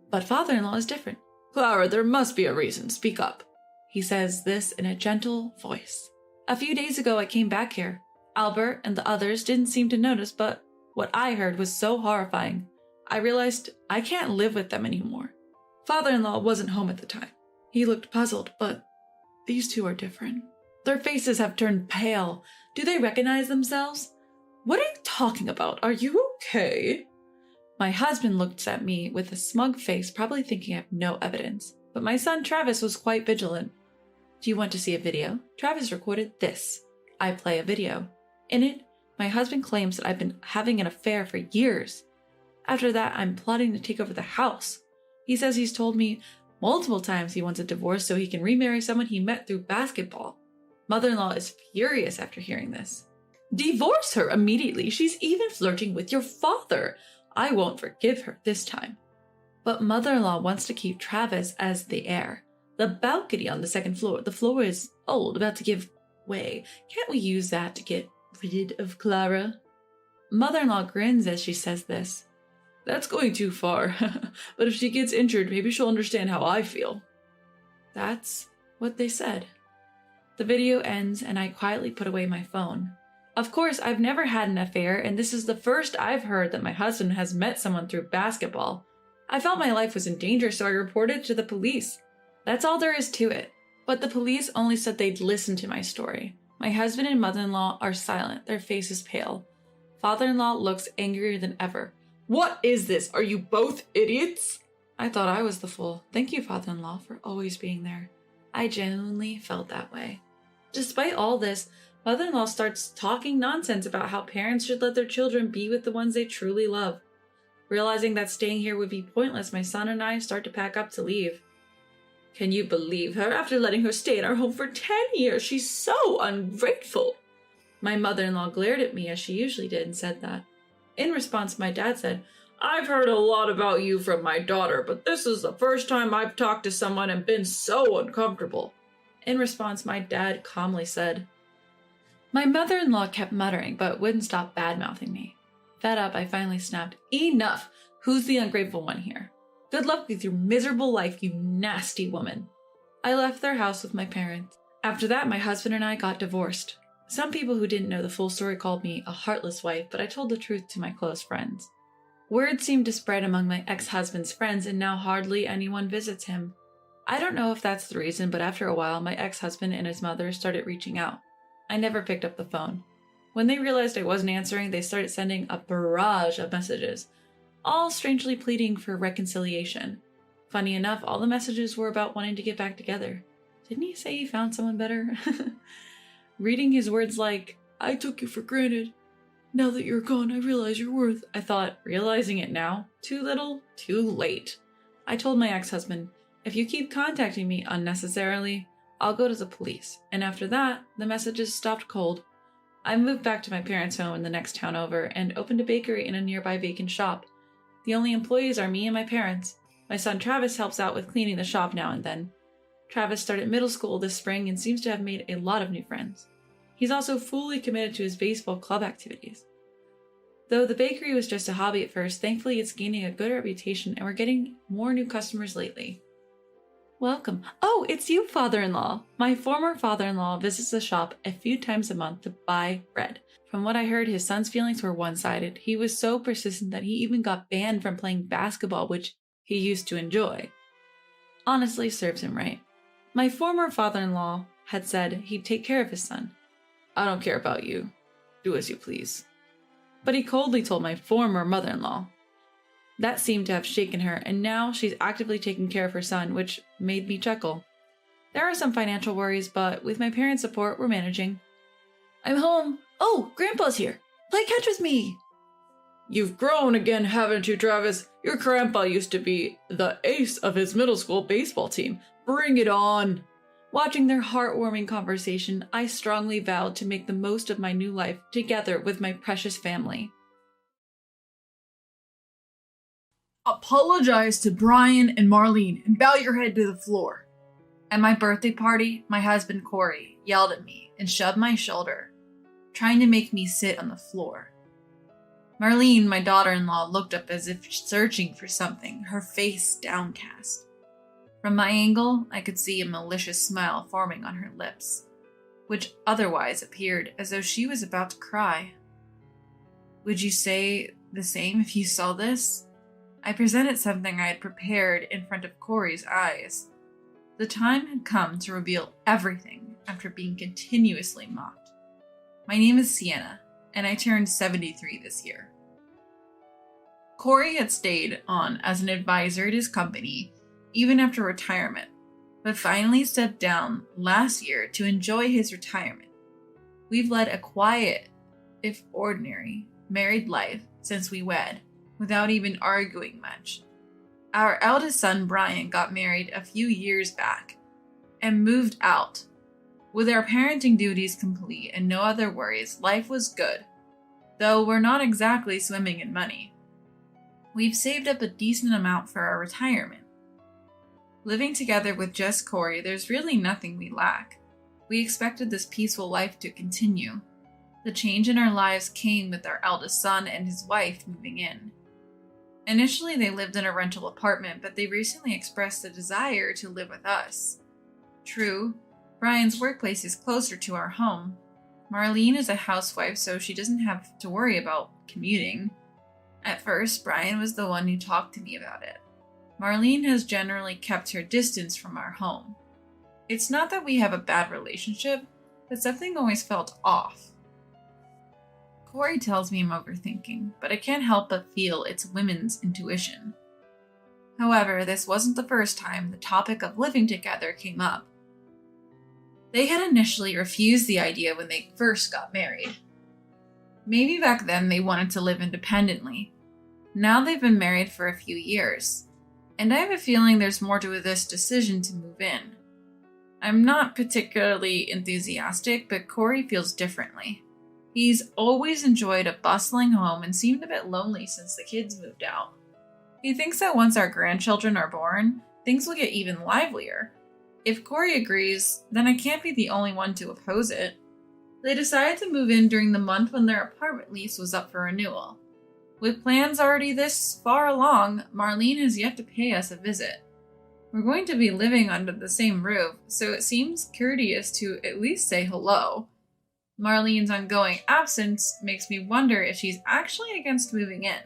But father-in-law is different. Clara, there must be a reason. Speak up. He says this in a gentle voice. A few days ago, I came back here. Albert and the others didn't seem to notice, but what I heard was so horrifying. I realized I can't live with them anymore. Father-in-law wasn't home at the time. He looked puzzled, but these two are different. Their faces have turned pale. Do they recognize themselves? What are you talking about? Are you okay? My husband looked at me with a smug face, probably thinking I have no evidence. But my son Travis was quite vigilant. Do you want to see a video? Travis recorded this. I play a video. In it, my husband claims that I've been having an affair for years. After that, I'm plotting to take over the house. He says he's told me multiple times he wants a divorce so he can remarry someone he met through basketball. Mother-in-law is furious after hearing this. Divorce her immediately. She's even flirting with your father. I won't forgive her this time. But mother-in-law wants to keep Travis as the heir. The balcony on the second floor. The floor is old, about to give way. Can't we use that to get rid of Clara? Mother-in-law grins as she says this. That's going too far. But if she gets injured, maybe she'll understand how I feel. That's what they said. The video ends and I quietly put away my phone. Of course, I've never had an affair, and this is the first I've heard that my husband has met someone through basketball. I felt my life was in danger, so I reported to the police. That's all there is to it. But the police only said they'd listen to my story. My husband and mother-in-law are silent, their faces pale. Father-in-law looks angrier than ever. What is this? Are you both idiots? I thought I was the fool. Thank you, father-in-law, for always being there. I genuinely felt that way. Despite all this, mother-in-law starts talking nonsense about how parents should let their children be with the ones they truly love. Realizing that staying here would be pointless, my son and I start to pack up to leave. Can you believe her? After letting her stay in our home for 10 years, she's so ungrateful. My mother-in-law glared at me as she usually did and said that. In response, my dad said, I've heard a lot about you from my daughter, but this is the first time I've talked to someone and been so uncomfortable. In response, my dad calmly said, My mother-in-law kept muttering, but wouldn't stop bad-mouthing me. Fed up, I finally snapped, Enough! Who's the ungrateful one here? Good luck with your miserable life, you nasty woman. I left their house with my parents. After that, my husband and I got divorced. Some people who didn't know the full story called me a heartless wife, but I told the truth to my close friends. Word seemed to spread among my ex-husband's friends, and now hardly anyone visits him. I don't know if that's the reason, but after a while, my ex-husband and his mother started reaching out. I never picked up the phone. When they realized I wasn't answering, they started sending a barrage of messages, all strangely pleading for reconciliation. Funny enough, all the messages were about wanting to get back together. Didn't he say he found someone better? Reading his words like, I took you for granted. Now that you're gone, I realize your worth. I thought, realizing it now? Too little, too late. I told my ex-husband, if you keep contacting me unnecessarily, I'll go to the police. And after that, the messages stopped cold. I moved back to my parents' home in the next town over and opened a bakery in a nearby vacant shop. The only employees are me and my parents. My son Travis helps out with cleaning the shop now and then. Travis started middle school this spring and seems to have made a lot of new friends. He's also fully committed to his baseball club activities. Though the bakery was just a hobby at first, thankfully it's gaining a good reputation and we're getting more new customers lately. Welcome. Oh, it's you, father-in-law. My former father-in-law visits the shop a few times a month to buy bread. From what I heard, his son's feelings were one-sided. He was so persistent that he even got banned from playing basketball, which he used to enjoy. Honestly, serves him right. My former father-in-law had said he'd take care of his son. I don't care about you. Do as you please. But he coldly told my former mother-in-law. That seemed to have shaken her, and now she's actively taking care of her son, which made me chuckle. There are some financial worries, but with my parents' support, we're managing. I'm home. Oh, Grandpa's here. Play catch with me. You've grown again, haven't you, Travis? Your grandpa used to be the ace of his middle school baseball team. Bring it on. Watching their heartwarming conversation, I strongly vowed to make the most of my new life together with my precious family. Apologize to Brian and Marlene and bow your head to the floor. At my birthday party, my husband Corey yelled at me and shoved my shoulder, trying to make me sit on the floor. Marlene, my daughter-in-law, looked up as if searching for something, her face downcast. From my angle, I could see a malicious smile forming on her lips, which otherwise appeared as though she was about to cry. Would you say the same if you saw this? I presented something I had prepared in front of Corey's eyes. The time had come to reveal everything after being continuously mocked. My name is Sienna, and I turned 73 this year. Corey had stayed on as an advisor at his company even after retirement, but finally stepped down last year to enjoy his retirement. We've led a quiet, if ordinary, married life since we wed, without even arguing much. Our eldest son, Brian, got married a few years back and moved out. With our parenting duties complete and no other worries, life was good, though we're not exactly swimming in money. We've saved up a decent amount for our retirement. Living together with just Corey, there's really nothing we lack. We expected this peaceful life to continue. The change in our lives came with our eldest son and his wife moving in. Initially, they lived in a rental apartment, but they recently expressed a desire to live with us. True, Brian's workplace is closer to our home. Marlene is a housewife, so she doesn't have to worry about commuting. At first, Brian was the one who talked to me about it. Marlene has generally kept her distance from our home. It's not that we have a bad relationship, but something always felt off. Corey tells me I'm overthinking, but I can't help but feel it's women's intuition. However, this wasn't the first time the topic of living together came up. They had initially refused the idea when they first got married. Maybe back then they wanted to live independently. Now they've been married for a few years, and I have a feeling there's more to this decision to move in. I'm not particularly enthusiastic, but Corey feels differently. He's always enjoyed a bustling home and seemed a bit lonely since the kids moved out. He thinks that once our grandchildren are born, things will get even livelier. If Corey agrees, then I can't be the only one to oppose it. They decided to move in during the month when their apartment lease was up for renewal. With plans already this far along, Marlene has yet to pay us a visit. We're going to be living under the same roof, so it seems courteous to at least say hello. Marlene's ongoing absence makes me wonder if she's actually against moving in.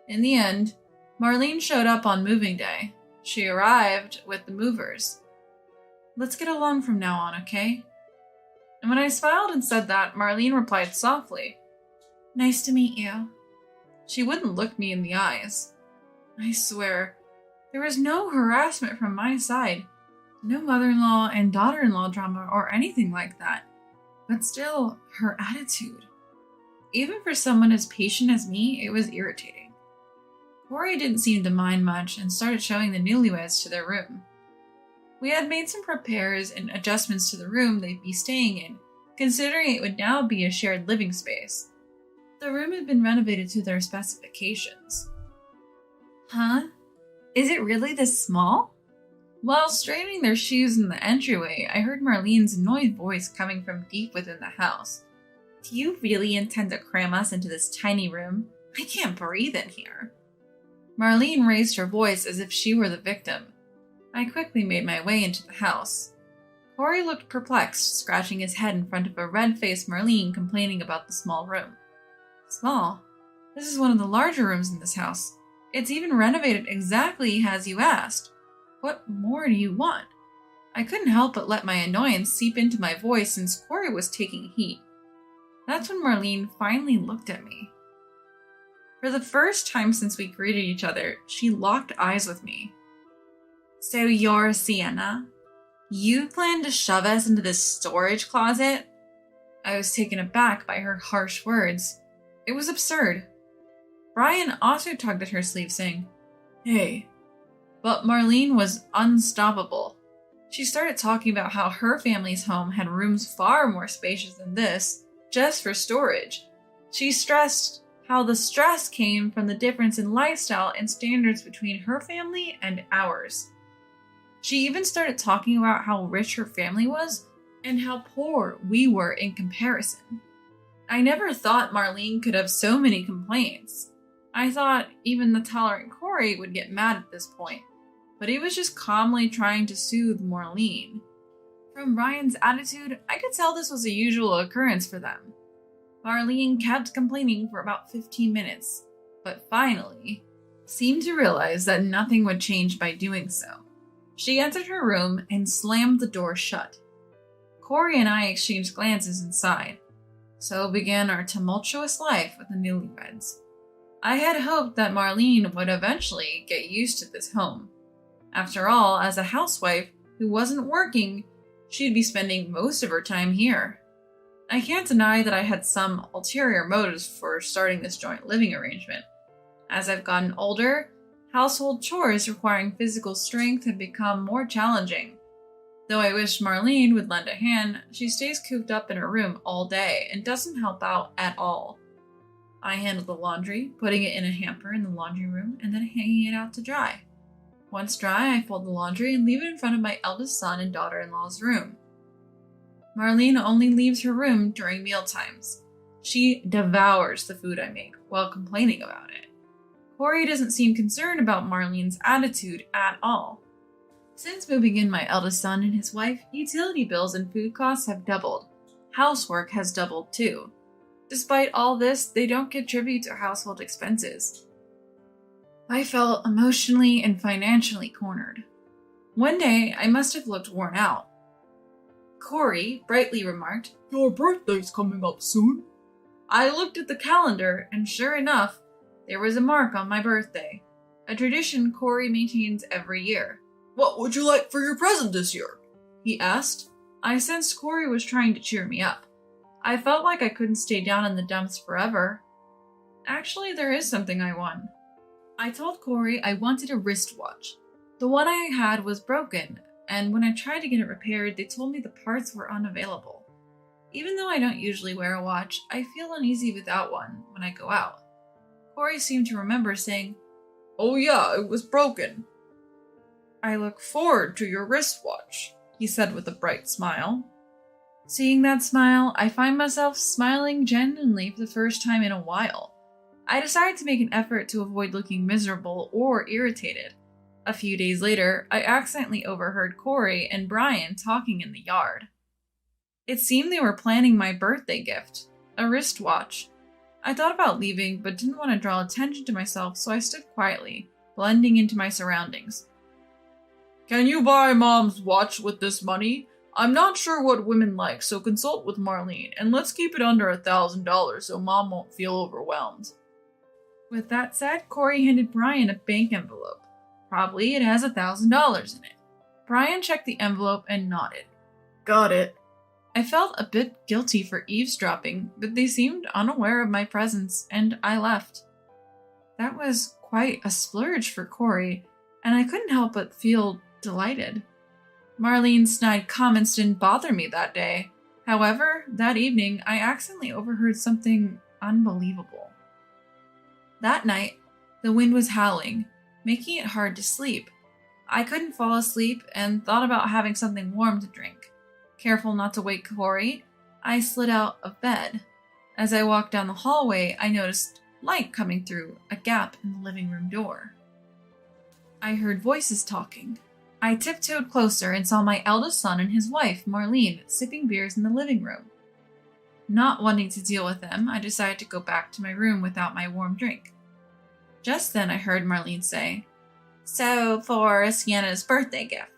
In the end, Marlene showed up on moving day. She arrived with the movers. Let's get along from now on, okay? And when I smiled and said that, Marlene replied softly, Nice to meet you. She wouldn't look me in the eyes. I swear, there was no harassment from my side. No mother-in-law and daughter-in-law drama or anything like that. But still, her attitude. Even for someone as patient as me, it was irritating. Corey didn't seem to mind much and started showing the newlyweds to their room. We had made some repairs and adjustments to the room they'd be staying in, considering it would now be a shared living space. The room had been renovated to their specifications. Huh? Is it really this small? While straightening their shoes in the entryway, I heard Marlene's annoyed voice coming from deep within the house. Do you really intend to cram us into this tiny room? I can't breathe in here. Marlene raised her voice as if she were the victim. I quickly made my way into the house. Corey looked perplexed, scratching his head in front of a red-faced Marlene complaining about the small room. Small? This is one of the larger rooms in this house. It's even renovated exactly as you asked. What more do you want? I couldn't help but let my annoyance seep into my voice since Corey was taking heat. That's when Marlene finally looked at me. For the first time since we greeted each other, she locked eyes with me. So you're Sienna? You plan to shove us into this storage closet? I was taken aback by her harsh words. It was absurd. Brian also tugged at her sleeve, saying, Hey. But Marlene was unstoppable. She started talking about how her family's home had rooms far more spacious than this, just for storage. She stressed how the stress came from the difference in lifestyle and standards between her family and ours. She even started talking about how rich her family was and how poor we were in comparison. I never thought Marlene could have so many complaints. I thought even the tolerant Corey would get mad at this point, but he was just calmly trying to soothe Marlene. From Ryan's attitude, I could tell this was a usual occurrence for them. Marlene kept complaining for about 15 minutes, but finally seemed to realize that nothing would change by doing so. She entered her room and slammed the door shut. Corey and I exchanged glances inside. So began our tumultuous life with the newlyweds. I had hoped that Marlene would eventually get used to this home. After all, as a housewife who wasn't working, she'd be spending most of her time here. I can't deny that I had some ulterior motives for starting this joint living arrangement. As I've gotten older, household chores requiring physical strength have become more challenging. Though I wish Marlene would lend a hand, she stays cooped up in her room all day and doesn't help out at all. I handle the laundry, putting it in a hamper in the laundry room and then hanging it out to dry. Once dry, I fold the laundry and leave it in front of my eldest son and daughter-in-law's room. Marlene only leaves her room during mealtimes. She devours the food I make while complaining about it. Corey doesn't seem concerned about Marlene's attitude at all. Since moving in, my eldest son and his wife, utility bills and food costs have doubled. Housework has doubled too. Despite all this, they don't contribute to household expenses. I felt emotionally and financially cornered. One day, I must have looked worn out. Corey brightly remarked, "Your birthday's coming up soon." I looked at the calendar, and sure enough, there was a mark on my birthday, a tradition Corey maintains every year. "What would you like for your present this year?" he asked. I sensed Corey was trying to cheer me up. I felt like I couldn't stay down in the dumps forever. Actually, there is something I want. I told Corey I wanted a wristwatch. The one I had was broken, and when I tried to get it repaired, they told me the parts were unavailable. Even though I don't usually wear a watch, I feel uneasy without one when I go out. Corey seemed to remember saying, "Oh yeah, it was broken." "I look forward to your wristwatch," he said with a bright smile. Seeing that smile, I find myself smiling genuinely for the first time in a while. I decided to make an effort to avoid looking miserable or irritated. A few days later, I accidentally overheard Corey and Brian talking in the yard. It seemed they were planning my birthday gift, a wristwatch. I thought about leaving, but didn't want to draw attention to myself, so I stood quietly, blending into my surroundings. "Can you buy Mom's watch with this money? I'm not sure what women like, so consult with Marlene, and let's keep it under $1,000 so Mom won't feel overwhelmed." With that said, Corey handed Brian a bank envelope. Probably it has $1,000 in it. Brian checked the envelope and nodded. "Got it." I felt a bit guilty for eavesdropping, but they seemed unaware of my presence, and I left. That was quite a splurge for Corey, and I couldn't help but feel delighted. Marlene's snide comments didn't bother me that day. However, that evening, I accidentally overheard something unbelievable. That night, the wind was howling, making it hard to sleep. I couldn't fall asleep and thought about having something warm to drink. Careful not to wake Corey, I slid out of bed. As I walked down the hallway, I noticed light coming through a gap in the living room door. I heard voices talking. I tiptoed closer and saw my eldest son and his wife, Marlene, sipping beers in the living room. Not wanting to deal with them, I decided to go back to my room without my warm drink. Just then I heard Marlene say, "So, for Sienna's birthday gift."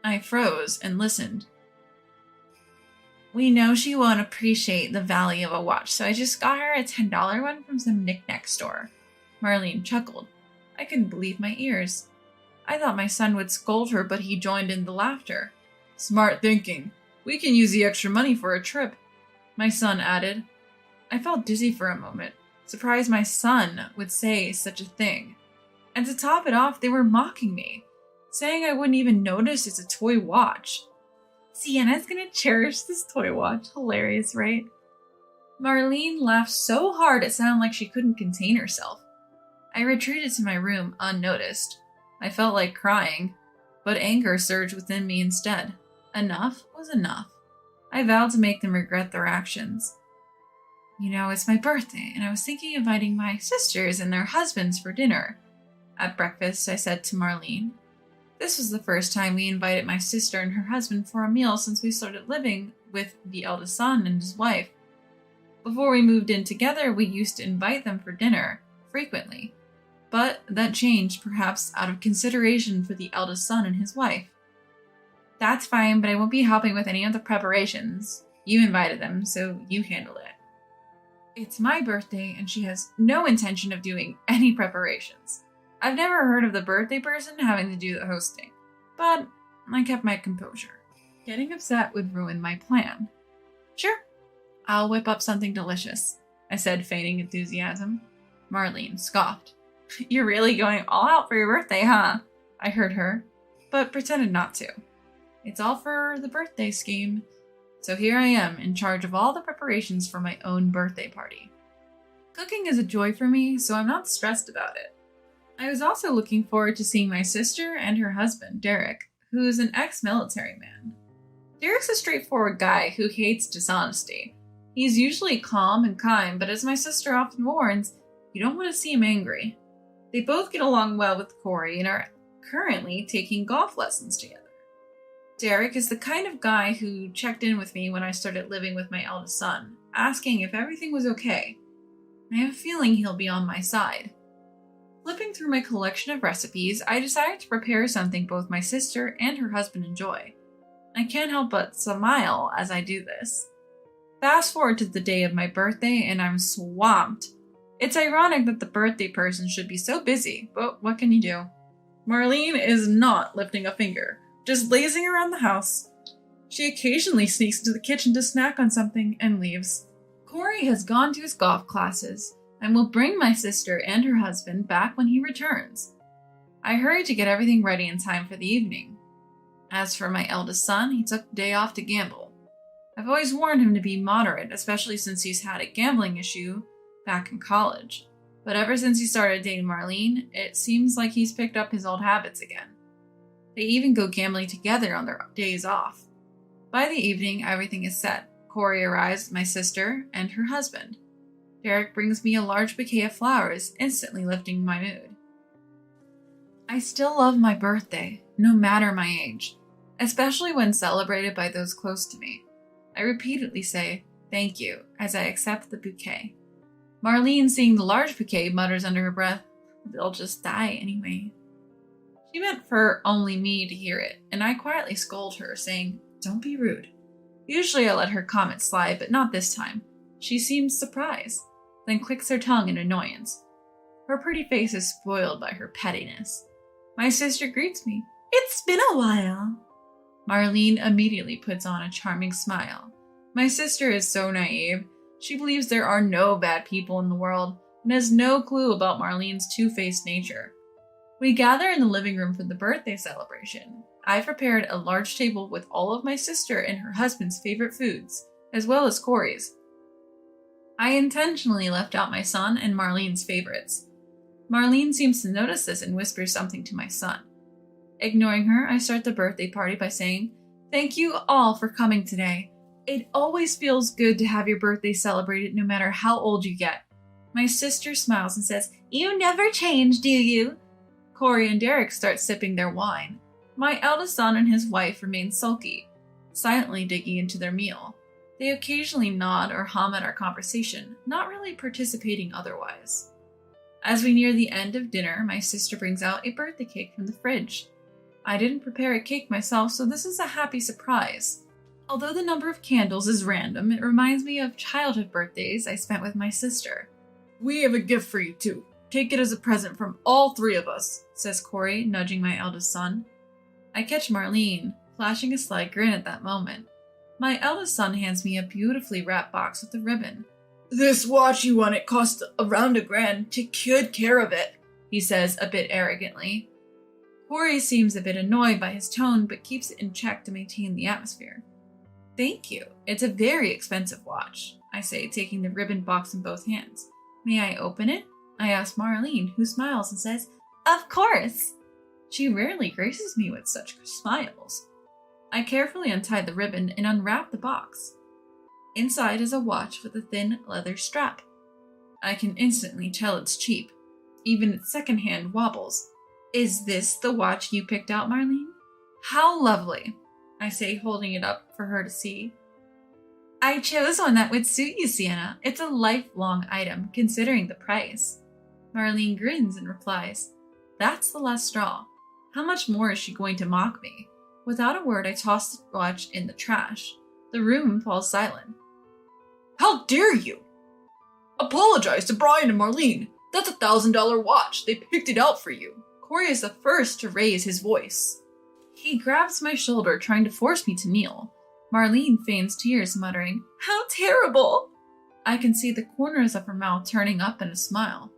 I froze and listened. "We know she won't appreciate the value of a watch, so I just got her a $10 one from some knick-knack store." Marlene chuckled. I couldn't believe my ears. I thought my son would scold her, but he joined in the laughter. "Smart thinking. We can use the extra money for a trip," my son added. I felt dizzy for a moment, surprised my son would say such a thing. And to top it off, they were mocking me, saying I wouldn't even notice it's a toy watch. Sienna's gonna cherish this toy watch. Hilarious, right? Marlene laughed so hard it sounded like she couldn't contain herself. I retreated to my room unnoticed. I felt like crying, but anger surged within me instead. Enough was enough. I vowed to make them regret their actions. It's my birthday, and I was thinking of inviting my sisters and their husbands for dinner. At breakfast, I said to Marlene. This was the first time we invited my sister and her husband for a meal since we started living with the eldest son and his wife. Before we moved in together, we used to invite them for dinner, frequently. But that changed, perhaps out of consideration for the eldest son and his wife. That's fine, but I won't be helping with any of the preparations. You invited them, so you handle it. It's my birthday, and she has no intention of doing any preparations. I've never heard of the birthday person having to do the hosting, but I kept my composure. Getting upset would ruin my plan. Sure, I'll whip up something delicious, I said, feigning enthusiasm. Marlene scoffed. You're really going all out for your birthday, huh? I heard her, but pretended not to. It's all for the birthday scheme. So here I am, in charge of all the preparations for my own birthday party. Cooking is a joy for me, so I'm not stressed about it. I was also looking forward to seeing my sister and her husband, Derek, who is an ex-military man. Derek's a straightforward guy who hates dishonesty. He's usually calm and kind, but as my sister often warns, you don't want to see him angry. They both get along well with Corey and are currently taking golf lessons together. Derek is the kind of guy who checked in with me when I started living with my eldest son, asking if everything was okay. I have a feeling he'll be on my side. Flipping through my collection of recipes, I decided to prepare something both my sister and her husband enjoy. I can't help but smile as I do this. Fast forward to the day of my birthday and I'm swamped. It's ironic that the birthday person should be so busy, but what can you do? Marlene is not lifting a finger, just lazing around the house. She occasionally sneaks into the kitchen to snack on something and leaves. Corey has gone to his golf classes and will bring my sister and her husband back when he returns. I hurried to get everything ready in time for the evening. As for my eldest son, he took the day off to gamble. I've always warned him to be moderate, especially since he's had a gambling issue back in college. But ever since he started dating Marlene, it seems like he's picked up his old habits again. They even go gambling together on their days off. By the evening, everything is set. Corey arrives with my sister and her husband. Derek brings me a large bouquet of flowers, instantly lifting my mood. I still love my birthday, no matter my age, especially when celebrated by those close to me. I repeatedly say, thank you, as I accept the bouquet. Marlene, seeing the large bouquet, mutters under her breath, they'll just die anyway. She meant for only me to hear it, and I quietly scold her, saying, don't be rude. Usually I let her comment slide, but not this time. She seems surprised, then clicks her tongue in annoyance. Her pretty face is spoiled by her pettiness. My sister greets me. It's been a while. Marlene immediately puts on a charming smile. My sister is so naive. She believes there are no bad people in the world and has no clue about Marlene's two-faced nature. We gather in the living room for the birthday celebration. I've prepared a large table with all of my sister and her husband's favorite foods, as well as Corey's. I intentionally left out my son and Marlene's favorites. Marlene seems to notice this and whispers something to my son. Ignoring her, I start the birthday party by saying, thank you all for coming today. It always feels good to have your birthday celebrated no matter how old you get. My sister smiles and says, you never change, do you? Corey and Derek start sipping their wine. My eldest son and his wife remain sulky, silently digging into their meal. They occasionally nod or hum at our conversation, not really participating otherwise. As we near the end of dinner, my sister brings out a birthday cake from the fridge. I didn't prepare a cake myself, so this is a happy surprise. Although the number of candles is random, it reminds me of childhood birthdays I spent with my sister. We have a gift for you too. Take it as a present from all three of us, says Corey, nudging my eldest son. I catch Marlene, flashing a sly grin at that moment. My eldest son hands me a beautifully wrapped box with a ribbon. This watch you won, it cost around $1,000. Take good care of it, he says a bit arrogantly. Corey seems a bit annoyed by his tone, but keeps it in check to maintain the atmosphere. Thank you. It's a very expensive watch, I say, taking the ribbon box in both hands. May I open it? I ask Marlene, who smiles and says, of course. She rarely graces me with such smiles. I carefully untied the ribbon and unwrapped the box. Inside is a watch with a thin leather strap. I can instantly tell it's cheap. Even its secondhand wobbles. Is this the watch you picked out, Marlene? How lovely, I say, holding it up for her to see. I chose one that would suit you, Sienna. It's a lifelong item, considering the price. Marlene grins and replies, That's the last straw. How much more is she going to mock me? Without a word, I toss the watch in the trash. The room falls silent. How dare you! Apologize to Brian and Marlene. That's a $1,000 watch. They picked it out for you. Corey is the first to raise his voice. He grabs my shoulder, trying to force me to kneel. Marlene feigns tears, muttering, How terrible! I can see the corners of her mouth turning up in a smile.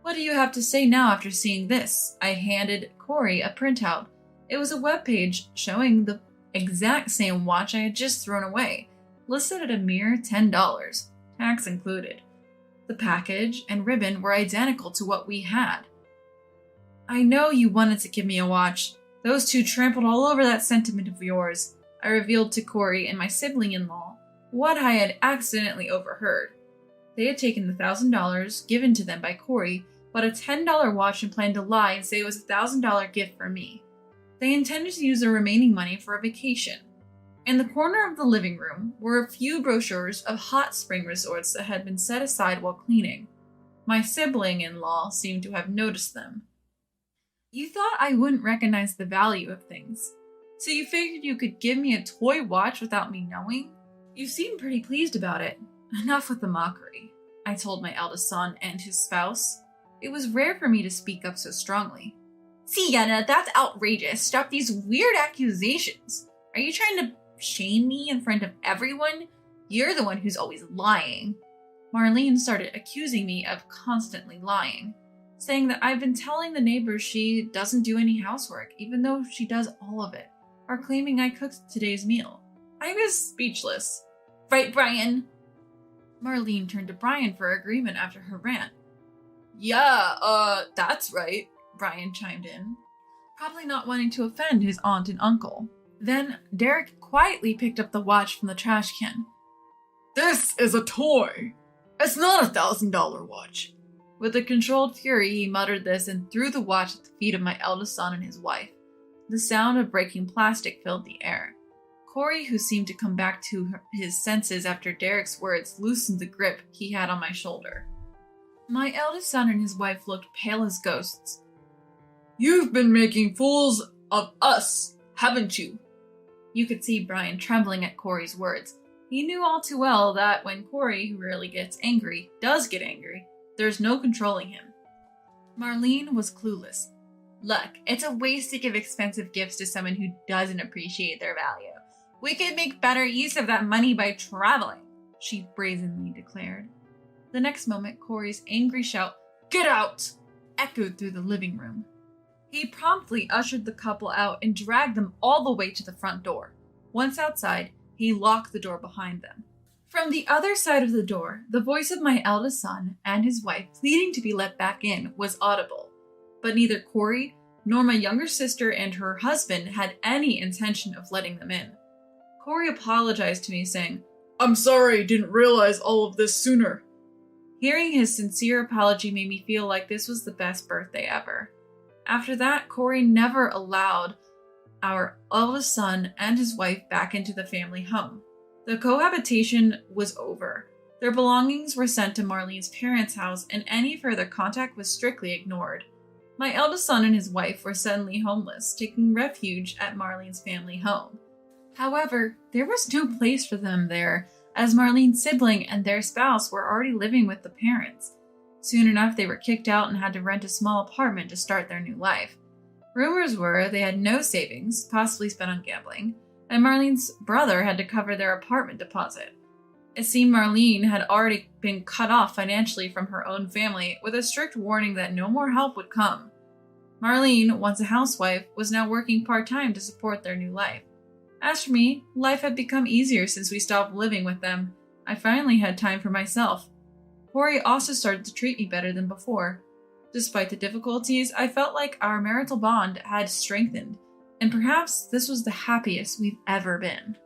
What do you have to say now after seeing this? I handed Corey a printout. It was a webpage showing the exact same watch I had just thrown away, listed at a mere $10, tax included. The package and ribbon were identical to what we had. I know you wanted to give me a watch. Those two trampled all over that sentiment of yours. I revealed to Corey and my sibling-in-law what I had accidentally overheard. They had taken the $1,000 given to them by Corey, bought a $10 watch and planned to lie and say it was a $1,000 gift for me. They intended to use the remaining money for a vacation. In the corner of the living room were a few brochures of hot spring resorts that had been set aside while cleaning. My sibling-in-law seemed to have noticed them. You thought I wouldn't recognize the value of things, so you figured you could give me a toy watch without me knowing? You seemed pretty pleased about it. Enough with the mockery, I told my eldest son and his spouse. It was rare for me to speak up so strongly. Sienna, that's outrageous. Stop these weird accusations. Are you trying to shame me in front of everyone? You're the one who's always lying. Marlene started accusing me of constantly lying, saying that I've been telling the neighbors she doesn't do any housework, even though she does all of it, or claiming I cooked today's meal. I was speechless. Right, Brian? Marlene turned to Brian for agreement after her rant. Yeah, that's right, Brian chimed in, probably not wanting to offend his aunt and uncle. Then Derek quietly picked up the watch from the trash can. This is a toy. It's not a $1,000 watch. With a controlled fury, he muttered this and threw the watch at the feet of my eldest son and his wife. The sound of breaking plastic filled the air. Corey, who seemed to come back to his senses after Derek's words, loosened the grip he had on my shoulder. My eldest son and his wife looked pale as ghosts. You've been making fools of us, haven't you? You could see Brian trembling at Corey's words. He knew all too well that when Corey, who rarely gets angry, does get angry, there's no controlling him. Marlene was clueless. Look, it's a waste to give expensive gifts to someone who doesn't appreciate their value. We could make better use of that money by traveling, she brazenly declared. The next moment, Corey's angry shout, Get out! Echoed through the living room. He promptly ushered the couple out and dragged them all the way to the front door. Once outside, he locked the door behind them. From the other side of the door, the voice of my eldest son and his wife pleading to be let back in was audible. But neither Corey nor my younger sister and her husband had any intention of letting them in. Corey apologized to me, saying, I'm sorry, didn't realize all of this sooner. Hearing his sincere apology made me feel like this was the best birthday ever. After that, Corey never allowed our eldest son and his wife back into the family home. The cohabitation was over. Their belongings were sent to Marlene's parents' house, and any further contact was strictly ignored. My eldest son and his wife were suddenly homeless, taking refuge at Marlene's family home. However, there was no place for them there, as Marlene's sibling and their spouse were already living with the parents. Soon enough, they were kicked out and had to rent a small apartment to start their new life. Rumors were they had no savings, possibly spent on gambling, and Marlene's brother had to cover their apartment deposit. It seemed Marlene had already been cut off financially from her own family, with a strict warning that no more help would come. Marlene, once a housewife, was now working part-time to support their new life. As for me, life had become easier since we stopped living with them. I finally had time for myself. Corey also started to treat me better than before. Despite the difficulties, I felt like our marital bond had strengthened. And perhaps this was the happiest we've ever been.